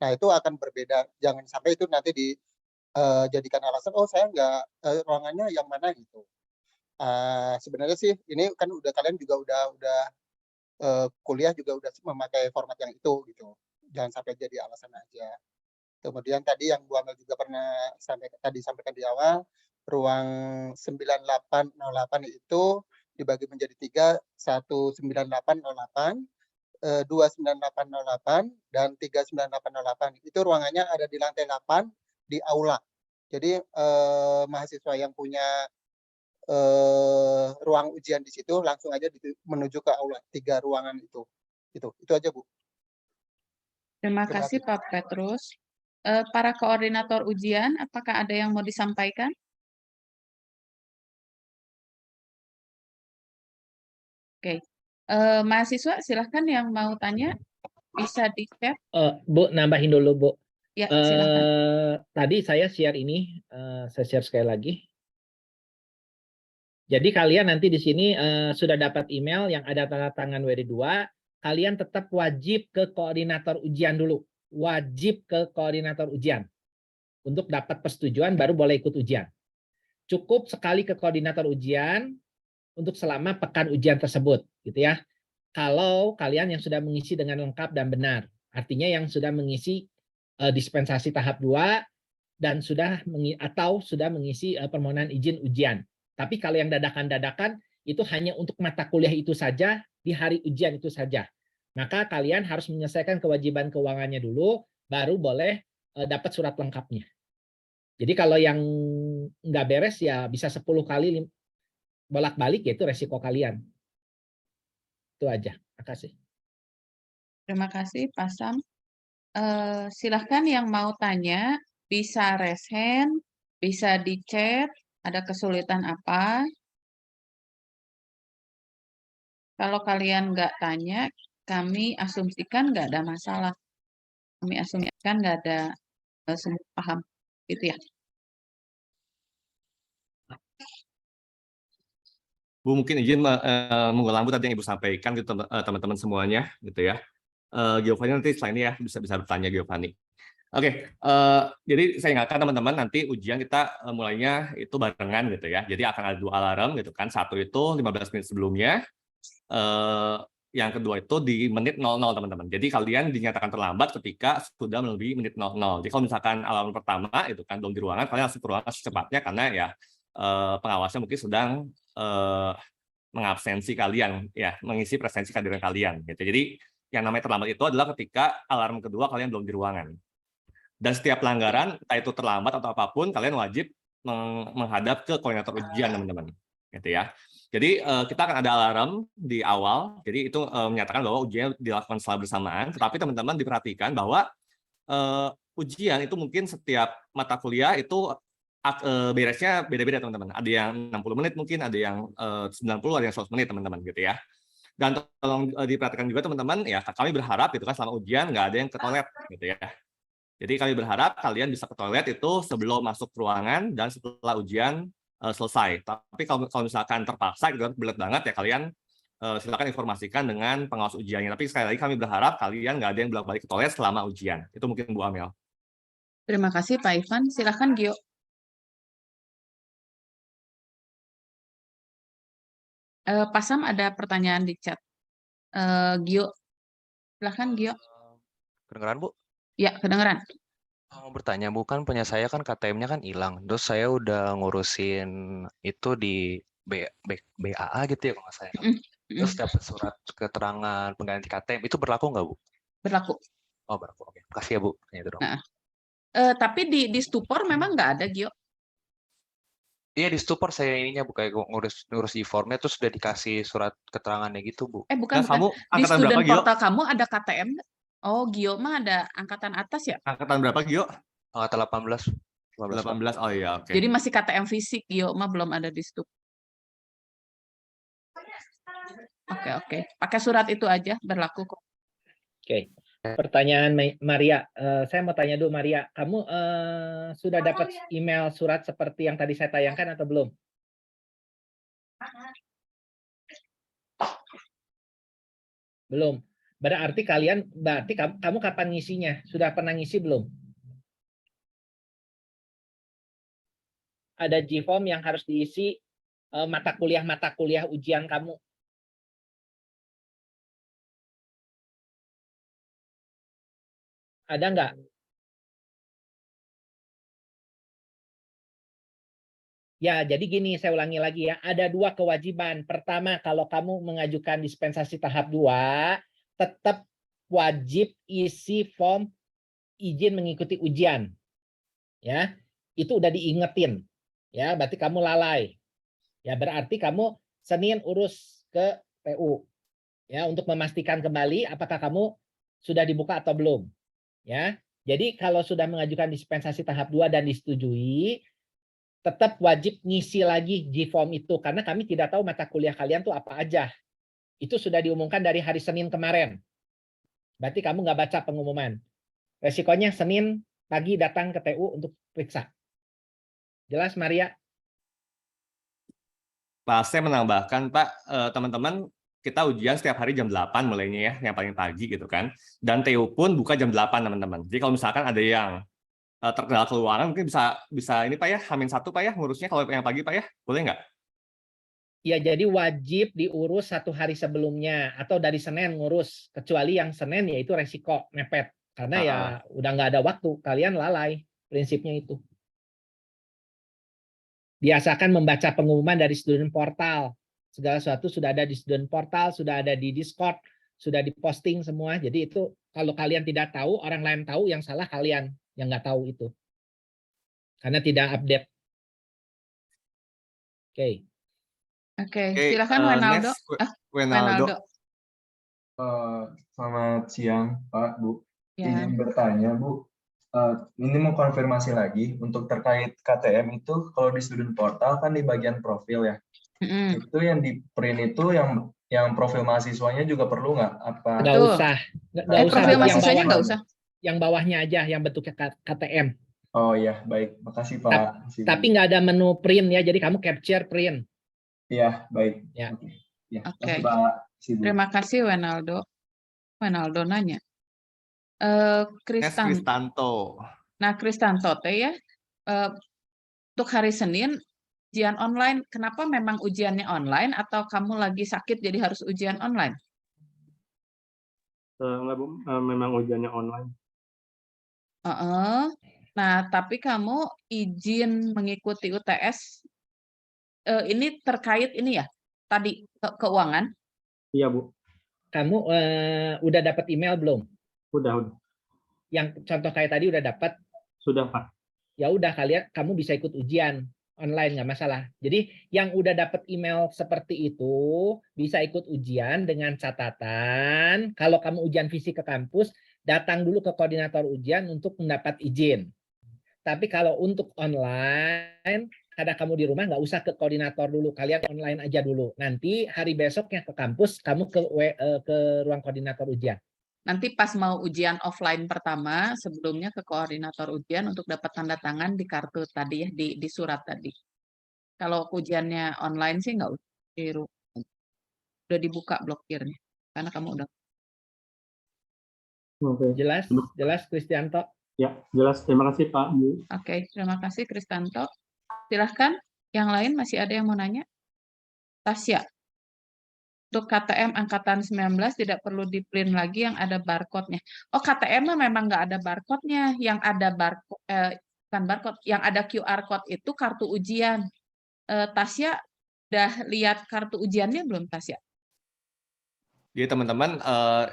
Nah itu akan berbeda. Jangan sampai itu nanti dijadikan alasan, oh saya nggak ruangannya yang mana gitu. Sebenarnya sih ini kan udah kalian juga udah kuliah juga udah memakai format yang itu gitu. Jangan sampai jadi alasan aja. Kemudian tadi yang Bu Amel juga pernah sampaikan di awal, ruang 9808 itu dibagi menjadi 3, 19808, 29808, dan 39808. Itu ruangannya ada di lantai 8 di aula. Jadi mahasiswa yang punya ruang ujian di situ langsung aja menuju ke aula, 3 ruangan itu. Itu aja, Bu. Terima Terima kasih Pak Petrus. Para koordinator ujian, apakah ada yang mau disampaikan? Oke. Mahasiswa silahkan yang mau tanya bisa di chat. Bu, nambahin dulu, Bu. Ya, silahkan. Tadi saya share ini, saya share sekali lagi. Jadi kalian nanti di sini sudah dapat email yang ada tanda tangan WD2, kalian tetap wajib ke koordinator ujian dulu. Wajib ke koordinator ujian. Untuk dapat persetujuan baru boleh ikut ujian. Cukup sekali ke koordinator ujian untuk selama pekan ujian tersebut, gitu ya. Kalau kalian yang sudah mengisi dengan lengkap dan benar, artinya yang sudah mengisi dispensasi tahap 2 dan sudah mengisi permohonan izin ujian. Tapi kalau yang dadakan-dadakan itu hanya untuk mata kuliah itu saja di hari ujian itu saja. Maka kalian harus menyelesaikan kewajiban keuangannya dulu, baru boleh dapat surat lengkapnya. Jadi kalau yang nggak beres ya bisa 10 kali bolak-balik, yaitu resiko kalian. Itu aja. Terima kasih. Terima kasih Pak Sam. Silahkan yang mau tanya bisa raise hand, bisa di chat, ada kesulitan apa. Kalau kalian nggak tanya, kami asumsikan nggak ada masalah. Kami asumsikan nggak ada semua paham. Gitu ya. Bu mungkin izin mengulang Bu tadi yang Ibu sampaikan gitu teman-teman semuanya gitu ya. Giovanni nanti setelah ini ya bisa bertanya Giovanni. Oke, jadi saya ingatkan teman-teman nanti ujian kita mulainya itu barengan gitu ya. Jadi akan ada 2 alarm gitu kan. Satu itu 15 menit sebelumnya. Yang kedua itu di menit 00 teman-teman. Jadi kalian dinyatakan terlambat ketika sudah melebihi menit 00. Jadi kalau misalkan alarm pertama itu kan belum di ruangan, kalian langsung ke ruangan secepatnya karena ya pengawasnya mungkin sedang mengabsensi kalian ya, mengisi presensi kehadiran kalian gitu. Jadi yang namanya terlambat itu adalah ketika alarm kedua kalian belum di ruangan. Dan setiap pelanggaran, entah itu terlambat atau apapun, kalian wajib menghadap ke koordinator ujian, teman-teman. Gitu ya. Jadi kita akan ada alarm di awal, jadi itu menyatakan bahwa ujian dilakukan secara bersamaan, tetapi teman-teman diperhatikan bahwa ujian itu mungkin setiap mata kuliah itu beresnya beda-beda, teman-teman. Ada yang 60 menit mungkin, ada yang 90, ada yang 100 menit, teman-teman, gitu ya. Dan tolong diperhatikan juga, teman-teman, ya kami berharap gitu kan selama ujian nggak ada yang ke toilet, gitu ya. Jadi kami berharap kalian bisa ke toilet itu sebelum masuk ruangan dan setelah ujian selesai. Tapi kalau misalkan terpaksa gitu, berat banget ya kalian silakan informasikan dengan pengawas ujiannya. Tapi sekali lagi kami berharap kalian nggak ada yang bolak-balik ke toilet selama ujian. Itu mungkin Bu Amel. Terima kasih Pak Ivan. Silahkan Gio. Pak Sam ada pertanyaan di chat. Gio, silahkan Gio. Kedengeran, Bu? Ya, kedengeran. Mau bertanya, Bu, kan punya saya kan KTM-nya kan hilang. Terus saya udah ngurusin itu di BAA gitu ya kalau nggak salah. Terus dapat surat keterangan pengganti KTM. Itu berlaku nggak, Bu? Berlaku. Oh, berlaku. Oke. Makasih ya, Bu. Tanya itu dong. Nah, tapi di Stupor memang nggak ada, Gio. Iya, di Stupor saya ininya Bu, kayak ngurus di formnya terus sudah dikasih surat keterangannya gitu, Bu. Bukan. Kamu Di angkatan student berapa, Gio? portal kamu ada KTM nggak? Oh, Gio mah ada angkatan atas ya? Angkatan berapa, Gio? Angkatan 18. 18. Oh iya, oke. Jadi masih KTM fisik, Gio mah belum ada di Stup. Oke. Pakai surat itu aja berlaku kok. Oke. Pertanyaan Maria, saya mau tanya dulu Maria, kamu sudah dapat email surat seperti yang tadi saya tayangkan atau belum? Belum. Berarti kamu kapan ngisinya? Sudah pernah ngisi belum? Ada G-form yang harus diisi mata kuliah ujian kamu. Ada nggak? Ya, jadi gini, saya ulangi lagi ya. Ada 2 kewajiban. Pertama, kalau kamu mengajukan dispensasi tahap 2, tetap wajib isi form izin mengikuti ujian. Ya, itu udah diingetin. Ya, berarti kamu lalai. Ya, berarti kamu Senin urus ke PU. ya, untuk memastikan kembali apakah kamu sudah dibuka atau belum. Ya, jadi kalau sudah mengajukan dispensasi tahap 2 dan disetujui, tetap wajib ngisi lagi G-form itu karena kami tidak tahu mata kuliah kalian tuh apa aja. Itu sudah diumumkan dari hari Senin kemarin. Berarti kamu nggak baca pengumuman. Resikonya Senin pagi datang ke TU untuk periksa. Jelas, Maria? Pak, saya menambahkan, Pak, teman-teman, kita ujian setiap hari jam 8 mulainya ya, yang paling pagi gitu kan. Dan TU pun buka jam 8, teman-teman. Jadi kalau misalkan ada yang terkendala keluaran, mungkin bisa ini Pak ya, H-1 Pak ya, ngurusnya kalau yang pagi Pak ya, boleh nggak? Ya, jadi wajib diurus 1 hari sebelumnya atau dari Senin ngurus. Kecuali yang Senin yaitu resiko mepet. Karena ya udah nggak ada waktu, kalian lalai. Prinsipnya itu. Biasakan membaca pengumuman dari student portal. Segala sesuatu sudah ada di student portal, sudah ada di Discord, sudah diposting semua. Jadi itu kalau kalian tidak tahu, orang lain tahu, yang salah kalian yang nggak tahu itu. Karena tidak update. Oke. Oke, silakan Wenaldo. Next, Wenaldo. Selamat siang, Pak, Bu. Ya. Izin bertanya, Bu. Ini mau konfirmasi lagi untuk terkait KTM itu kalau di student portal kan di bagian profil ya. Itu yang di print itu yang profil mahasiswanya juga perlu nggak? Apa? Nggak usah. Nggak usah. Profil mahasiswanya nggak usah. Yang bawahnya aja yang bentuknya KTM. Oh iya, baik. Makasih Pak. Tapi nggak ada menu print ya, jadi kamu capture print. Iya, baik. Ya. Ya, Oke. Pak. Terima kasih Wenaldo. Wenaldo nanya. Kristanto. Nah, Kristanto teh ya, untuk hari Senin ujian online. Kenapa memang ujiannya online atau kamu lagi sakit jadi harus ujian online? Enggak, Bu. Memang ujiannya online. Nah, tapi kamu izin mengikuti UTS ini terkait ini ya, tadi keuangan? Iya, Bu. Kamu udah dapat email belum? Udah. Yang contoh kayak tadi udah dapat? Sudah, Pak. Ya udah, kamu bisa ikut ujian online, nggak masalah. Jadi yang udah dapat email seperti itu bisa ikut ujian dengan catatan kalau kamu ujian fisik ke kampus, datang dulu ke koordinator ujian untuk mendapat izin. Tapi kalau untuk online, kadang kamu di rumah nggak usah ke koordinator dulu, kalian online aja dulu. Nanti hari besoknya ke kampus, kamu ke ruang koordinator ujian. Nanti pas mau ujian offline pertama, sebelumnya ke koordinator ujian untuk dapat tanda tangan di kartu tadi ya, di surat tadi. Kalau ujiannya online sih nggak usah, udah dibuka blokirnya, karena kamu udah. Oke. Jelas Kristianto? Ya, jelas. Terima kasih Pak, Bu. Oke, terima kasih Kristanto. Silahkan, yang lain masih ada yang mau nanya? Tasya. Untuk KTM angkatan 19 tidak perlu di-print lagi yang ada barcode-nya. Oh, KTM memang nggak ada barcode-nya. Yang ada bukan barcode, yang ada QR code itu kartu ujian. Tasya, udah lihat kartu ujiannya belum, Tasya? Jadi teman-teman,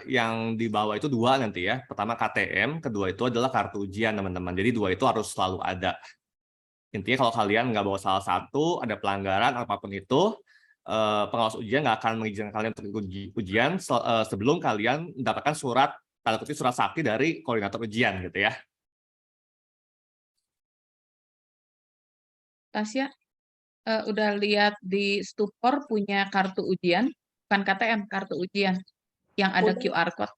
yang di bawah itu 2 nanti ya. Pertama KTM, kedua itu adalah kartu ujian, teman-teman. Jadi 2 itu harus selalu ada. Intinya kalau kalian nggak bawa salah satu, ada pelanggaran apapun itu, pengawas ujian nggak akan mengizinkan kalian untuk ujian sebelum kalian mendapatkan surat, tanda kutip surat sakti dari koordinator ujian gitu ya. Tasya, udah lihat di Stupor punya kartu ujian, bukan KTM, kartu ujian yang ada QR code.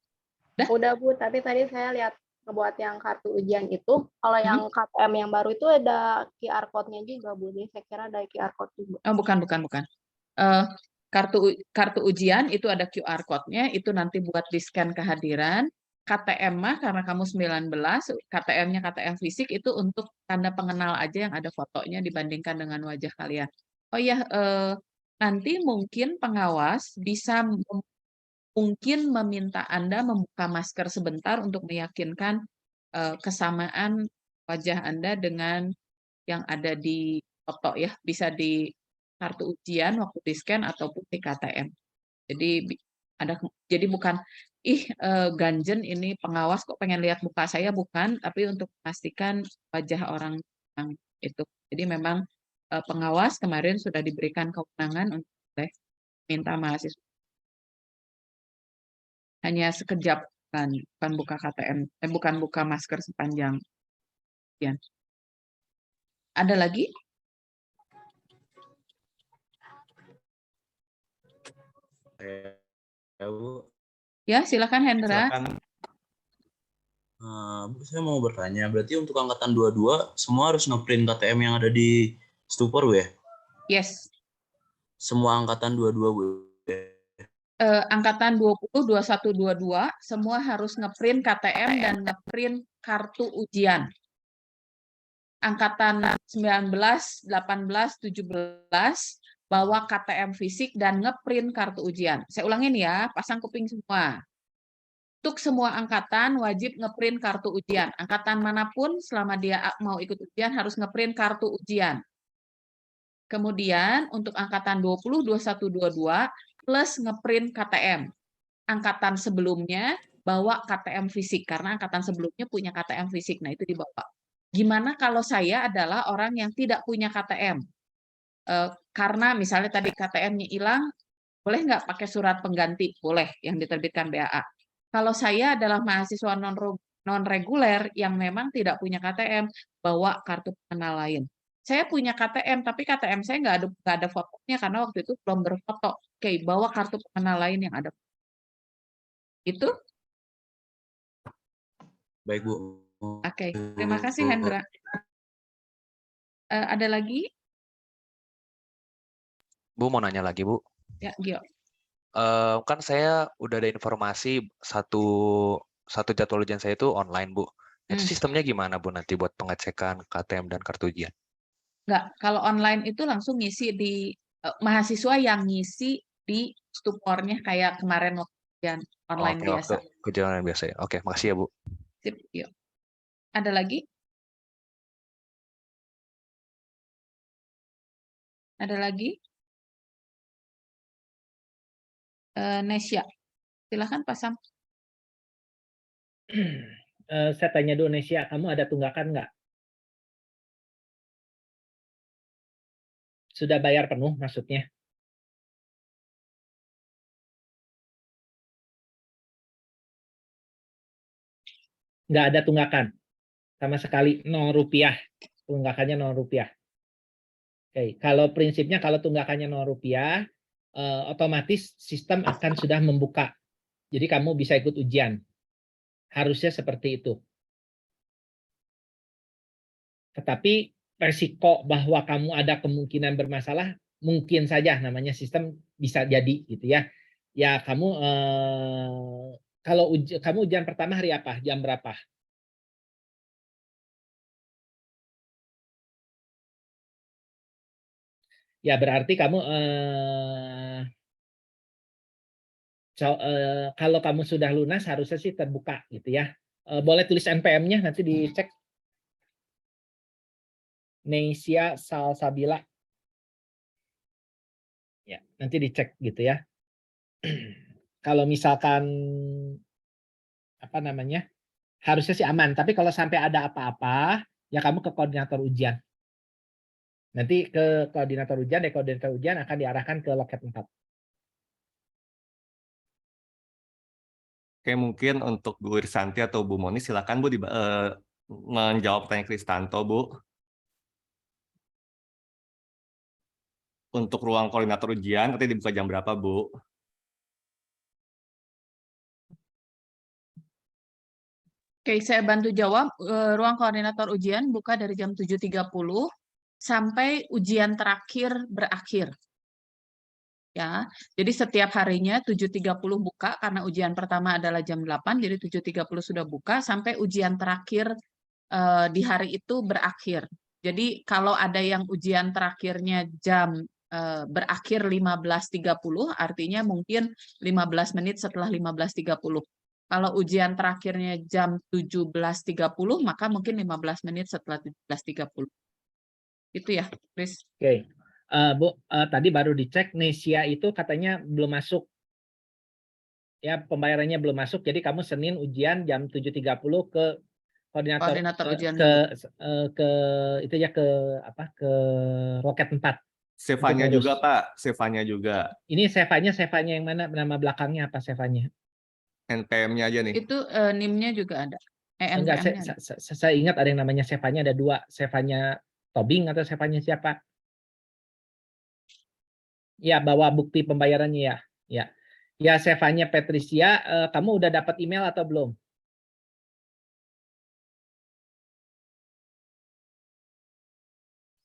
Udah Bu, tapi tadi saya lihat ngebuat yang kartu ujian itu, kalau yang KTM yang baru itu ada QR code-nya juga Bu, jadi saya kira ada QR code juga. Oh, bukan. Kartu ujian itu ada QR code-nya, itu nanti buat di-scan kehadiran. KTM mah karena kamu 19, KTM-nya KTM fisik itu untuk tanda pengenal aja yang ada fotonya dibandingkan dengan wajah kalian. Oh iya, nanti mungkin pengawas bisa mungkin meminta Anda membuka masker sebentar untuk meyakinkan kesamaan wajah Anda dengan yang ada di foto ya, bisa di kartu ujian waktu di-scan ataupun di KTM. Jadi bukan ganjen ini pengawas kok pengen lihat muka saya, bukan, tapi untuk memastikan wajah orang yang itu. Jadi memang pengawas kemarin sudah diberikan kewenangan untuk minta mahasiswa Hanya sekejap, bukan buka KTM, bukan buka masker sepanjang ujian. Ada lagi? Bu. Ya, silakan Hendra. Silakan. Bu, saya mau bertanya, berarti untuk angkatan 22 semua harus ngeprint KTM yang ada di Stupor, Bu, ya? Yes. Semua angkatan 22, Bu. Angkatan 20, 21, 22 semua harus ngeprint KTM dan ngeprint kartu ujian. Angkatan 19, 18, 17 bawa KTM fisik dan ngeprint kartu ujian. Saya ulangin ya, pasang kuping semua. Untuk semua angkatan wajib ngeprint kartu ujian. Angkatan manapun selama dia mau ikut ujian harus ngeprint kartu ujian. Kemudian untuk angkatan 20, 21, 22 plus ngeprint KTM. Angkatan sebelumnya bawa KTM fisik karena angkatan sebelumnya punya KTM fisik. Nah, itu dibawa. Gimana kalau saya adalah orang yang tidak punya KTM? Karena misalnya tadi KTM-nya hilang, boleh nggak pakai surat pengganti? Boleh, yang diterbitkan BAA. Kalau saya adalah mahasiswa non-reguler yang memang tidak punya KTM, bawa kartu pengenal lain. Saya punya KTM, tapi KTM saya nggak ada fotonya karena waktu itu belum berfoto. Oke, bawa kartu pengenal lain yang ada. Itu? Baik, Bu. Oke, terima kasih Hendra. Ada lagi? Bu, mau nanya lagi, Bu. Ya, Gio. Kan saya udah ada informasi satu jadwal ujian saya itu online, Bu. Itu sistemnya gimana, Bu, nanti buat pengecekan KTM dan kartu ujian? Enggak, kalau online itu langsung ngisi di mahasiswa yang ngisi di Stupornya kayak kemarin waktu ujian online biasa. Kejadian biasa ya. Oke, makasih ya, Bu. Sip, yuk. Ada lagi? Ada lagi? Nesya, silahkan Pak Sam. Saya tanya dulu Nesya, kamu ada tunggakan nggak? Sudah bayar penuh maksudnya? Nggak ada tunggakan? Sama sekali Rp0 tunggakannya Rp0. Oke, kalau prinsipnya kalau tunggakannya Rp0, otomatis sistem akan sudah membuka. Jadi kamu bisa ikut ujian. Harusnya seperti itu. Tetapi resiko bahwa kamu ada kemungkinan bermasalah, mungkin saja namanya sistem bisa jadi gitu ya. Ya kamu kalau kamu ujian pertama hari apa? Jam berapa? Ya berarti kamu kalau kamu sudah lunas harusnya sih terbuka gitu ya. Boleh tulis NPM-nya nanti dicek. Nesia Salsabila. Ya, nanti dicek gitu ya. Kalau misalkan apa namanya? Harusnya sih aman, tapi kalau sampai ada apa-apa, ya kamu ke koordinator ujian. Nanti ke koordinator ujian, koordinator ujian akan diarahkan ke loket 4. Oke, mungkin untuk Bu Irsanti atau Bu Moni, silakan Bu menjawab pertanyaan Kristanto, Bu. Untuk ruang koordinator ujian, nanti dibuka jam berapa, Bu? Oke, saya bantu jawab. Ruang koordinator ujian buka dari jam 7.30 sampai ujian terakhir berakhir. Ya, jadi setiap harinya 7.30 buka karena ujian pertama adalah jam 8, jadi 7.30 sudah buka sampai ujian terakhir di hari itu berakhir. Jadi kalau ada yang ujian terakhirnya jam berakhir 15.30, artinya mungkin 15 menit setelah 15.30. Kalau ujian terakhirnya jam 17.30, maka mungkin 15 menit setelah 17.30. Itu ya, Chris. Oke. Bu, tadi baru dicek Nesia itu katanya belum masuk. Ya, pembayarannya belum masuk. Jadi kamu Senin ujian jam 7.30 ke koordinator ujian ke itu ya ke apa? Ke loket 4. Sevanya juga, Pak. Sevanya juga. Ini Sevanya yang mana? Nama belakangnya apa Sevanya? NPM-nya aja nih. Itu NIM-nya juga ada. Enggak, NPM-nya ada. saya ingat ada yang namanya Sevanya, ada 2. Sevanya Tobing atau Sevanya siapa? Ya, bawa bukti pembayarannya ya. Ya. Ya, Sevanya Patricia, kamu udah dapat email atau belum?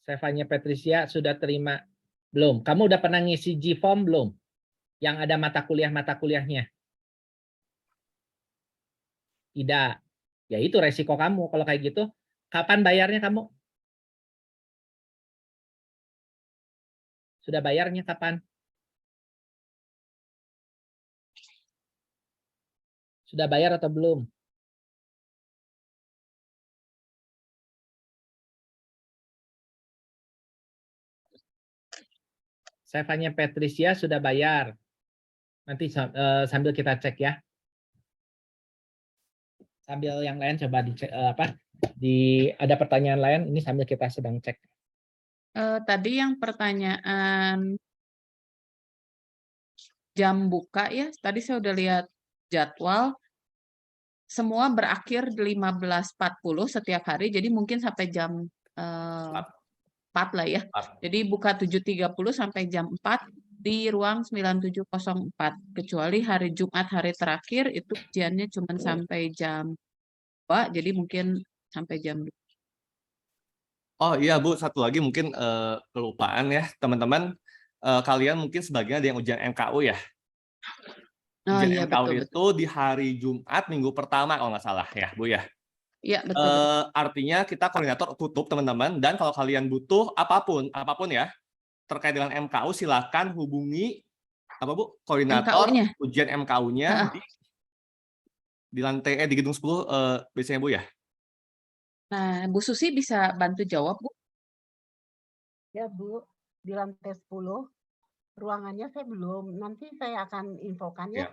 Sevanya Patricia sudah terima belum? Kamu udah pernah ngisi G-form belum? Yang ada mata kuliahnya. Tidak. Ya itu resiko kamu kalau kayak gitu. Kapan bayarnya kamu? Sudah bayarnya kapan? Sudah bayar atau belum? Sevanya Patricia sudah bayar. Nanti sambil kita cek ya. Sambil yang lain coba dicek ada pertanyaan lain, ini sambil kita sedang cek. Tadi yang pertanyaan jam buka ya, tadi saya udah lihat jadwal, semua berakhir 15.40 setiap hari, jadi mungkin sampai jam 4 lah ya. Jadi buka 7.30 sampai jam 4 di ruang 9704. Kecuali hari Jumat hari terakhir itu ujiannya cuma sampai jam 2, jadi mungkin sampai jam 2. Oh iya Bu, satu lagi mungkin kelupaan ya teman-teman. Kalian mungkin sebagian ada yang ujian MKU ya. Oh Ujian iya, MKU betul, itu di hari Jumat minggu pertama kalau nggak salah ya Bu ya. Iya, betul. Artinya kita koordinator tutup teman-teman, dan kalau kalian butuh apapun ya terkait dengan MKU silakan hubungi apa Bu, koordinator MKU-nya. ujian MKU-nya di lantai di gedung 10 biasanya Bu ya. Nah, Bu Susi bisa bantu jawab, Bu? Ya Bu, di lantai 10 ruangannya saya belum. Nanti saya akan infokan ya.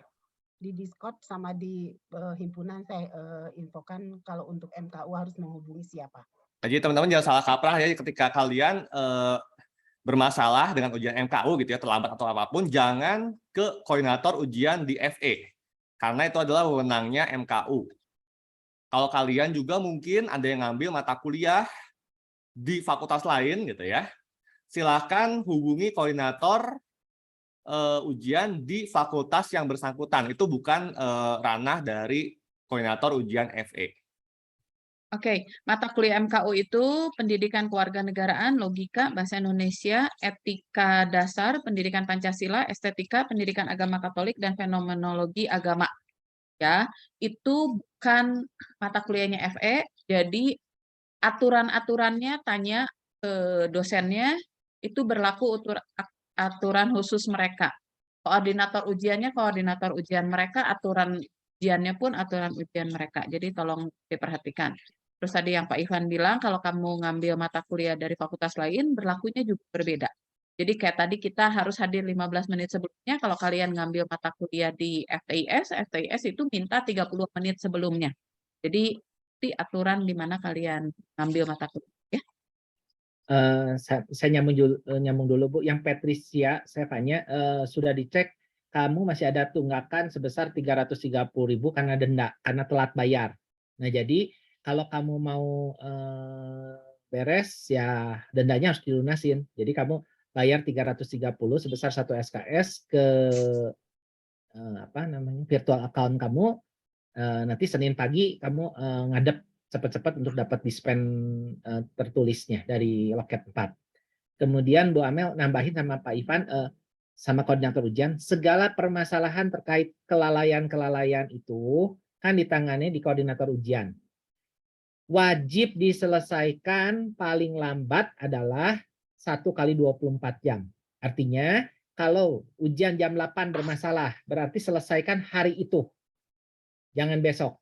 Di Discord sama di himpunan saya infokan kalau untuk MKU harus menghubungi siapa. Jadi teman-teman jangan salah kaprah ya ketika kalian bermasalah dengan ujian MKU gitu ya, terlambat atau apapun, jangan ke koordinator ujian di FE. Karena itu adalah wewenangnya MKU. Kalau kalian juga mungkin ada yang ngambil mata kuliah di fakultas lain gitu ya, silakan hubungi koordinator ujian di fakultas yang bersangkutan. Itu bukan ranah dari koordinator ujian FE. Oke, mata kuliah MKU itu pendidikan kewarganegaraan, logika, bahasa Indonesia, etika dasar, pendidikan Pancasila, estetika, pendidikan agama Katolik, dan fenomenologi agama. Ya, itu bukan mata kuliahnya FE, jadi aturan-aturannya tanya ke dosennya, itu berlaku aturan khusus mereka. Koordinator ujiannya koordinator ujian mereka, aturan ujiannya pun aturan ujian mereka. Jadi tolong diperhatikan. Terus tadi yang Pak Ivan bilang, kalau kamu ngambil mata kuliah dari fakultas lain, berlakunya juga berbeda. Jadi kayak tadi kita harus hadir 15 menit sebelumnya, kalau kalian ngambil mata kuliah di FTIS itu minta 30 menit sebelumnya. Jadi aturan di mana kalian ngambil mata kuliah. Ya. Saya nyambung dulu Bu, yang Patricia saya tanya sudah dicek kamu masih ada tunggakan sebesar 330.000 karena denda, karena telat bayar. Nah jadi kalau kamu mau beres ya dendanya harus dilunasin. Jadi kamu bayar 330 sebesar 1 SKS ke virtual account kamu. Nanti Senin pagi kamu ngadep cepat-cepat untuk dapat dispen tertulisnya dari loket 4. Kemudian Bu Amel nambahin sama Pak Ivan sama koordinator ujian, segala permasalahan terkait kelalaian itu kan ditangani di koordinator ujian. Wajib diselesaikan paling lambat adalah 1 kali 24 jam. Artinya kalau ujian jam 8 bermasalah, berarti selesaikan hari itu. Jangan besok.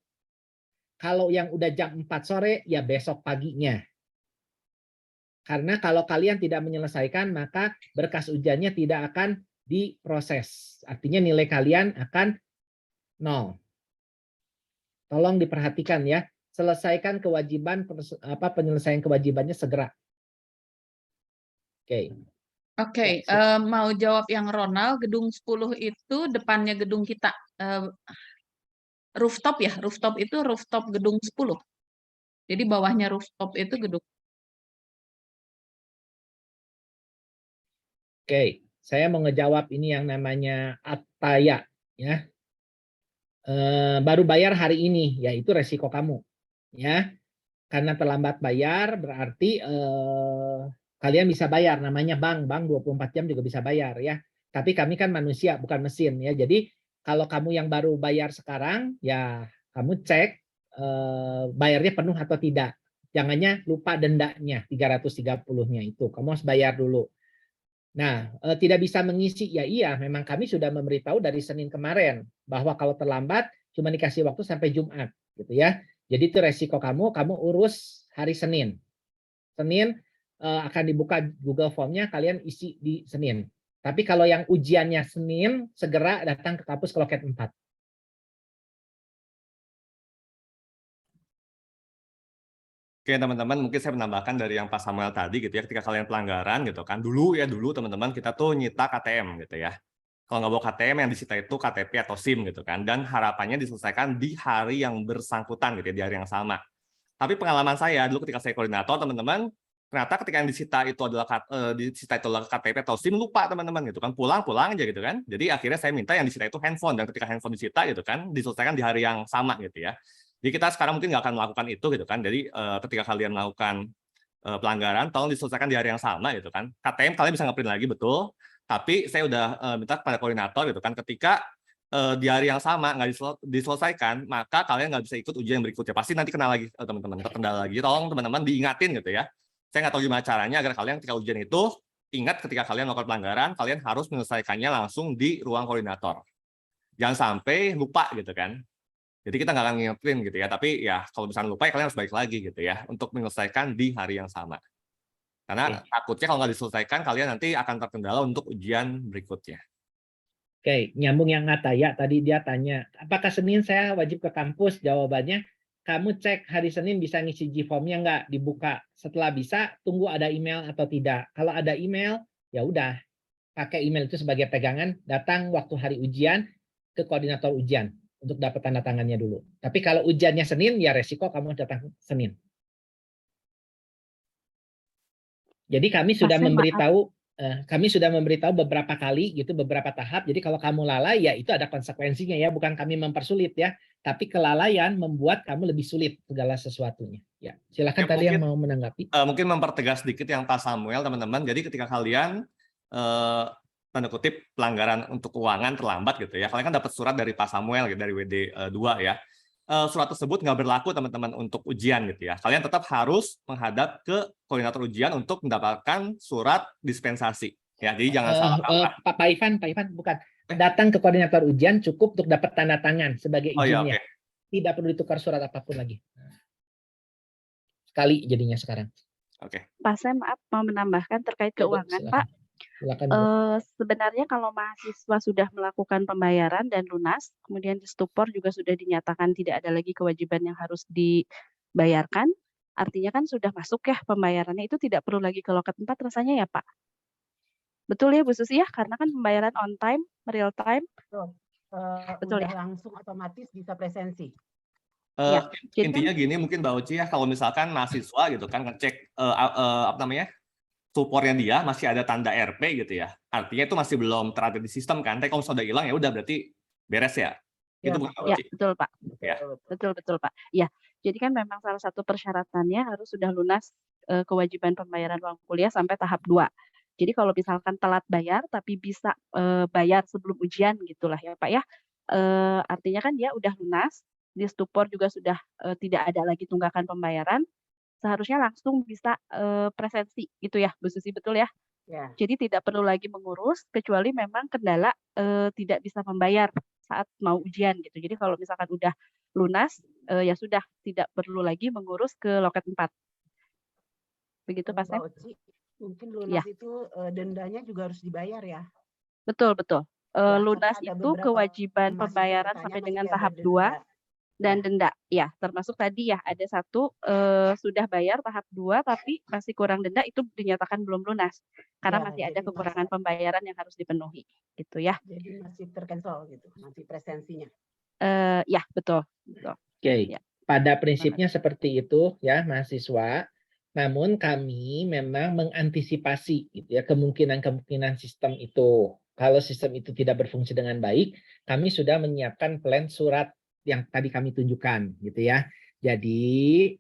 Kalau yang udah jam 4 sore, ya besok paginya. Karena kalau kalian tidak menyelesaikan, maka berkas ujiannya tidak akan diproses. Artinya nilai kalian akan 0. Tolong diperhatikan ya. Selesaikan kewajiban, penyelesaian kewajibannya segera. Oke. Oke, mau jawab yang Ronald, gedung 10 itu depannya gedung kita. rooftop ya, rooftop itu rooftop gedung 10. Jadi bawahnya rooftop itu gedung. Oke, saya mau ngejawab ini yang namanya Ataya ya. Baru bayar hari ini, yaitu resiko kamu ya. Karena terlambat bayar berarti kalian bisa bayar, namanya bank 24 jam juga bisa bayar ya. Tapi kami kan manusia bukan mesin ya. Jadi kalau kamu yang baru bayar sekarang ya kamu cek bayarnya penuh atau tidak. Jangannya lupa dendanya 330-nya itu. Kamu harus bayar dulu. Nah, tidak bisa mengisi, ya iya, memang kami sudah memberitahu dari Senin kemarin bahwa kalau terlambat cuma dikasih waktu sampai Jumat, gitu ya. Jadi itu resiko kamu urus hari Senin. Senin akan dibuka Google Form-nya, kalian isi di Senin. Tapi kalau yang ujiannya Senin, segera datang ke kampus ke loket 4. Oke teman-teman, mungkin saya menambahkan dari yang Pak Samuel tadi gitu ya, ketika kalian pelanggaran gitu kan, dulu teman-teman kita tuh nyita KTM gitu ya. Kalau nggak bawa KTM yang disita itu KTP atau SIM gitu kan, dan harapannya diselesaikan di hari yang bersangkutan gitu ya, di hari yang sama. Tapi pengalaman saya dulu ketika saya koordinator teman-teman, ternyata ketika yang disita itu adalah KTP atau SIM, lupa teman-teman gitu kan, pulang aja gitu kan. Jadi akhirnya saya minta yang disita itu handphone, dan ketika handphone disita gitu kan, diselesaikan di hari yang sama gitu ya. Jadi kita sekarang mungkin nggak akan melakukan itu gitu kan. Jadi ketika kalian melakukan pelanggaran, tolong diselesaikan di hari yang sama gitu kan. KTM kalian bisa nge-print lagi betul, tapi saya udah minta kepada koordinator gitu kan, ketika di hari yang sama nggak diselesaikan, maka kalian nggak bisa ikut ujian berikutnya. Pasti nanti kena lagi teman-teman, terkendala lagi. Tolong teman-teman diingatin gitu ya. Saya nggak tahu gimana caranya agar kalian ketika ujian itu ingat ketika kalian melakukan pelanggaran, kalian harus menyelesaikannya langsung di ruang koordinator. Jangan sampai lupa gitu kan. Jadi kita nggak akan ngingetin gitu ya, tapi ya kalau misalnya lupa ya kalian harus balik lagi gitu ya untuk menyelesaikan di hari yang sama. Karena takutnya kalau nggak diselesaikan kalian nanti akan terkendala untuk ujian berikutnya. Oke, nyambung yang Ataya tadi dia tanya, apakah Senin saya wajib ke kampus? Jawabannya, kamu cek hari Senin bisa ngisi G-form-nya nggak dibuka. Setelah bisa, tunggu ada email atau tidak. Kalau ada email, ya udah pakai email itu sebagai pegangan, datang waktu hari ujian ke koordinator ujian untuk dapat tanda tangannya dulu. Tapi kalau ujiannya Senin, ya resiko kamu datang Senin. Jadi kami sudah memberitahu beberapa kali gitu, beberapa tahap. Jadi kalau kamu lalai ya itu ada konsekuensinya ya, bukan kami mempersulit ya, tapi kelalaian membuat kamu lebih sulit segala sesuatunya. Ya, silakan ya, tadi yang mau menanggapi. Mungkin mempertegas sedikit yang Pak Samuel teman-teman. Jadi ketika kalian tanda kutip pelanggaran untuk keuangan terlambat gitu ya, kalian kan dapat surat dari Pak Samuel gitu, dari WD 2 ya. Surat tersebut nggak berlaku teman-teman untuk ujian gitu ya. Kalian tetap harus menghadap ke koordinator ujian untuk mendapatkan surat dispensasi. Ya, jadi jangan salah kaprah. Pak Ivan bukan. Datang ke koordinator ujian cukup untuk dapat tanda tangan sebagai izinnya. Ya, okay. Tidak perlu ditukar surat apapun lagi. Sekali jadinya sekarang. Oke. Pak Sam, maaf mau menambahkan terkait keuangan, Pak. Sebenarnya kalau mahasiswa sudah melakukan pembayaran dan lunas, kemudian di stupor juga sudah dinyatakan tidak ada lagi kewajiban yang harus dibayarkan, artinya kan sudah masuk ya pembayarannya, itu tidak perlu lagi ke loket 4 rasanya ya Pak? Betul ya Bu Susi ya? Karena kan pembayaran on time, real time. Betul ya? Langsung otomatis bisa presensi. Ya, intinya gini mungkin Mbak Oci ya, kalau misalkan mahasiswa gitu kan ngecek supportnya dia masih ada tanda RP gitu ya, artinya itu masih belum terupdate di sistem kan. Tapi kalau sudah hilang ya udah berarti beres ya. Itu bukan ya, betul Pak. Ya. Betul Pak. Ya, jadi kan memang salah satu persyaratannya harus sudah lunas kewajiban pembayaran uang kuliah sampai tahap 2. Jadi kalau misalkan telat bayar tapi bisa bayar sebelum ujian gitulah ya Pak ya. Artinya kan dia udah lunas, di stupor juga sudah tidak ada lagi tunggakan pembayaran. Seharusnya langsung bisa presensi gitu ya Bu Susi, betul ya? Ya. Jadi tidak perlu lagi mengurus kecuali memang kendala tidak bisa membayar saat mau ujian gitu. Jadi kalau misalkan udah lunas ya sudah tidak perlu lagi mengurus ke loket 4. Begitu Pak Sam? Mungkin lunas itu dendanya juga harus dibayar ya? Betul. Lunas itu kewajiban pembayaran sampai dengan tahap 2. Dan denda, ya termasuk tadi ya ada satu sudah bayar tahap 2 tapi masih kurang denda, itu dinyatakan belum lunas karena masih ada kekurangan pembayaran yang harus dipenuhi gitu ya. Jadi masih tercancel gitu nanti presensinya. Ya, betul. Betul. Oke, Ya. pada prinsipnya seperti itu ya mahasiswa. Namun kami memang mengantisipasi gitu ya kemungkinan-kemungkinan sistem itu. Kalau sistem itu tidak berfungsi dengan baik, kami sudah menyiapkan plan surat yang tadi kami tunjukkan gitu ya. Jadi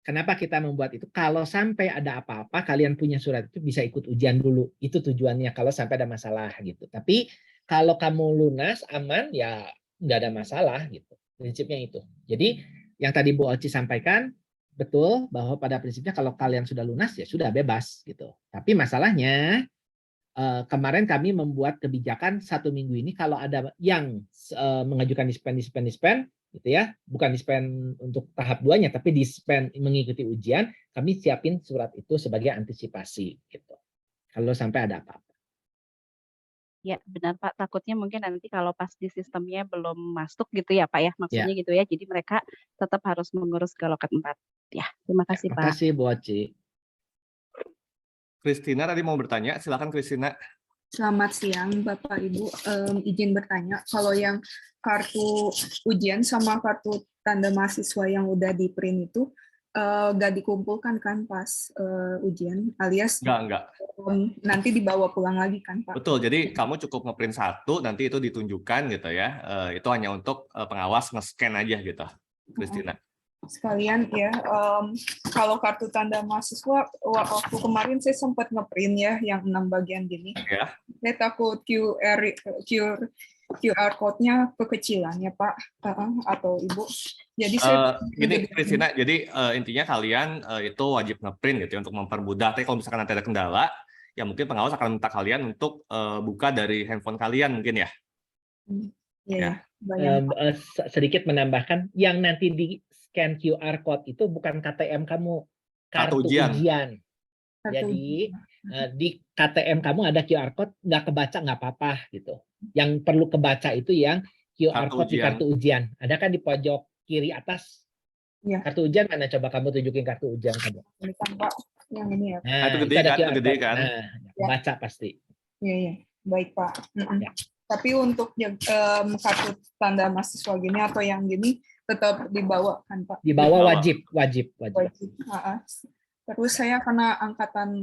kenapa kita membuat itu? Kalau sampai ada apa-apa, kalian punya surat itu bisa ikut ujian dulu. Itu tujuannya kalau sampai ada masalah gitu. Tapi kalau kamu lunas, aman, ya nggak ada masalah gitu. Prinsipnya itu. Jadi yang tadi Bu Oci sampaikan, betul bahwa pada prinsipnya kalau kalian sudah lunas ya sudah bebas gitu. Tapi masalahnya kemarin kami membuat kebijakan 1 minggu ini kalau ada yang mengajukan dispen gitu ya, bukan dispen untuk tahap 2-nya tapi dispen mengikuti ujian, kami siapin surat itu sebagai antisipasi gitu. Kalau sampai ada apa-apa. Ya, benar Pak. Takutnya mungkin nanti kalau pas di sistemnya belum masuk gitu ya Pak ya, maksudnya gitu ya. Jadi mereka tetap harus mengurus ke loket 4. Ya, terima kasih Terima Pak. kasih Bu Oci. Kristina tadi mau bertanya, silakan Kristina. Selamat siang Bapak Ibu, izin bertanya, kalau yang kartu ujian sama kartu tanda mahasiswa yang udah di print itu nggak dikumpulkan kan pas ujian, alias Enggak. nanti dibawa pulang lagi kan Pak? Betul, jadi kamu cukup ngeprint 1, nanti itu ditunjukkan gitu ya. Itu hanya untuk pengawas nge-scan aja gitu, Kristina. Sekalian ya, kalau kartu tanda mahasiswa waktu kemarin saya sempat ngeprint ya yang 6 bagian gini. Ya. Saya takut QR code-nya kekecilan ya Pak atau Ibu. Jadi saya gini Kristina, jadi intinya kalian itu wajib ngeprint gitu ya, untuk mempermudah. Tapi kalau misalkan nanti ada kendala, ya mungkin pengawas akan minta kalian untuk buka dari handphone kalian mungkin ya. Iya. Sedikit menambahkan, yang nanti di scan QR code itu bukan KTM kamu, kartu ujian. Jadi di KTM kamu ada QR code, nggak kebaca nggak apa-apa gitu. Yang perlu kebaca itu yang QR code di kartu ujian. Ada kan di pojok kiri atas? Ya. Kartu ujian mana? Coba kamu tunjukin kartu ujian kamu. Ini kan Pak, yang ini ya. Nah, itu gede kan? Nah, baca pasti. Iya. Baik Pak. Ya. Tapi untuk kartu tanda mahasiswa gini atau yang gini tetap dibawa kan Pak? Dibawa wajib. Terus saya karena angkatan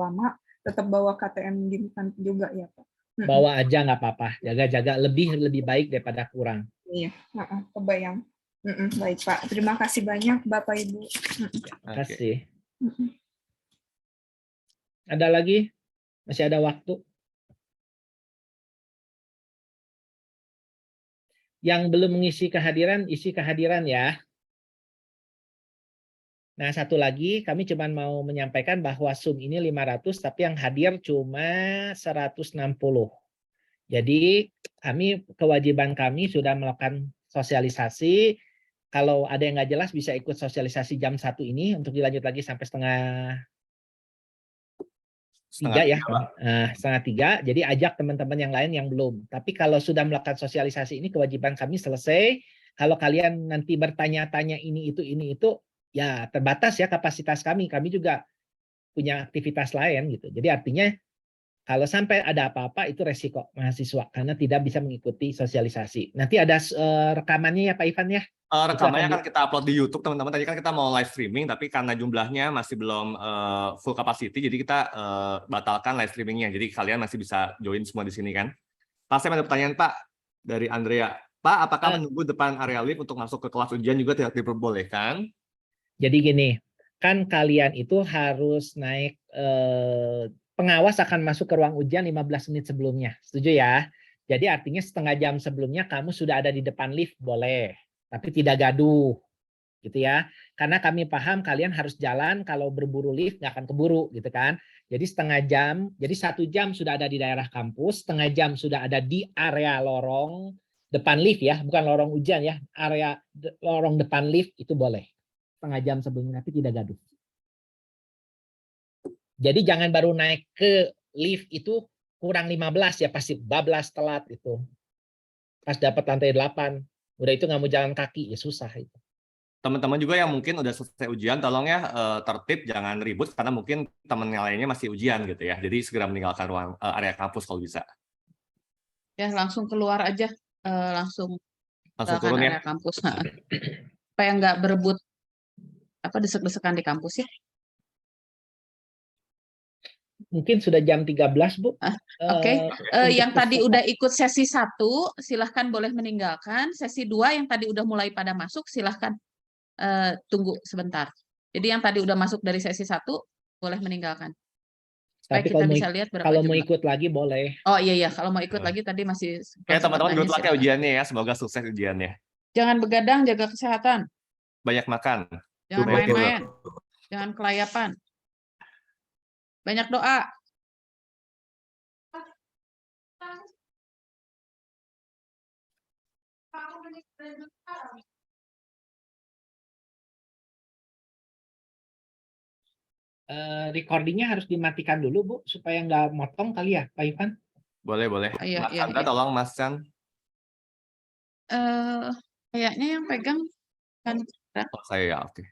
lama tetap bawa KTM gini kan juga ya Pak? Bawa aja nggak apa-apa, jaga-jaga lebih baik daripada kurang. Iya, kebayang. Baik Pak, terima kasih banyak Bapak Ibu. Terima kasih. Ada lagi? Masih ada waktu? Yang belum mengisi kehadiran, isi kehadiran ya. Nah, satu lagi, kami cuma mau menyampaikan bahwa Zoom ini 500, tapi yang hadir cuma 160. Jadi, kewajiban kami sudah melakukan sosialisasi. Kalau ada yang nggak jelas, bisa ikut sosialisasi jam 1 ini, untuk dilanjut lagi sampai setengah 3 ya. Setengah 3, jadi ajak teman-teman yang lain yang belum. Tapi kalau sudah melakukan sosialisasi ini, kewajiban kami selesai. Kalau kalian nanti bertanya-tanya ini, itu, ya terbatas ya kapasitas kami. Kami juga punya aktivitas lain gitu. Jadi artinya kalau sampai ada apa-apa itu resiko mahasiswa karena tidak bisa mengikuti sosialisasi. Nanti ada rekamannya ya Pak Ivan ya. Rekamannya kan kita upload di YouTube teman-teman. Tadi kan kita mau live streaming tapi karena jumlahnya masih belum full capacity, jadi kita batalkan live streamingnya. Jadi kalian masih bisa join semua di sini kan. Pak, saya ada pertanyaan Pak dari Andrea. Pak, apakah menunggu depan area lift untuk masuk ke kelas ujian juga tidak diperbolehkan? Jadi gini, kan kalian itu harus naik, pengawas akan masuk ke ruang ujian 15 menit sebelumnya, setuju ya? Jadi artinya setengah jam sebelumnya kamu sudah ada di depan lift, boleh. Tapi tidak gaduh, gitu ya. Karena kami paham kalian harus jalan, kalau berburu lift nggak akan keburu, gitu kan. Jadi setengah jam, jadi 1 jam sudah ada di daerah kampus, setengah jam sudah ada di area lorong depan lift ya, bukan lorong ujian ya, area lorong depan lift itu boleh. Setengah jam sebelumnya, tapi tidak gaduh. Jadi jangan baru naik ke lift itu kurang 15 ya, pasti bablas telat itu. Pas dapat lantai 8, udah itu nggak mau jalan kaki, ya susah itu. Teman-teman juga yang mungkin udah selesai ujian, tolong ya tertib, jangan ribut, karena mungkin teman yang lainnya masih ujian gitu ya. Jadi segera meninggalkan ruang area kampus kalau bisa. Ya langsung keluar aja, langsung Langsung tinggalkan turun ya. area kampus. Supaya nggak berebut desek-desekan di kampus ya. Mungkin sudah jam 13, Bu. Oke. Yang tadi udah ikut sesi 1, silahkan boleh meninggalkan. Sesi 2 yang tadi udah mulai pada masuk, silahkan tunggu sebentar. Jadi yang tadi udah masuk dari sesi 1, boleh meninggalkan. Supaya Tapi kita kalau bisa lihat berapa kalau mau jumlah. ikut lagi boleh. Oh iya, kalau mau ikut lagi tadi masih Oke, teman-teman, good luck ya silakan. ujiannya ya. Semoga sukses ujiannya. Jangan begadang, jaga kesehatan. Banyak makan. Jangan Banyak tidur. main-main. Jangan kelayapan. Banyak doa. Recordingnya harus dimatikan dulu, Bu, supaya nggak motong kali ya, Pak Ivan? Boleh. Iya, Mas Chandra, tolong Mas Chan. Kayaknya yang pegang kan. Oh, saya ya, oke.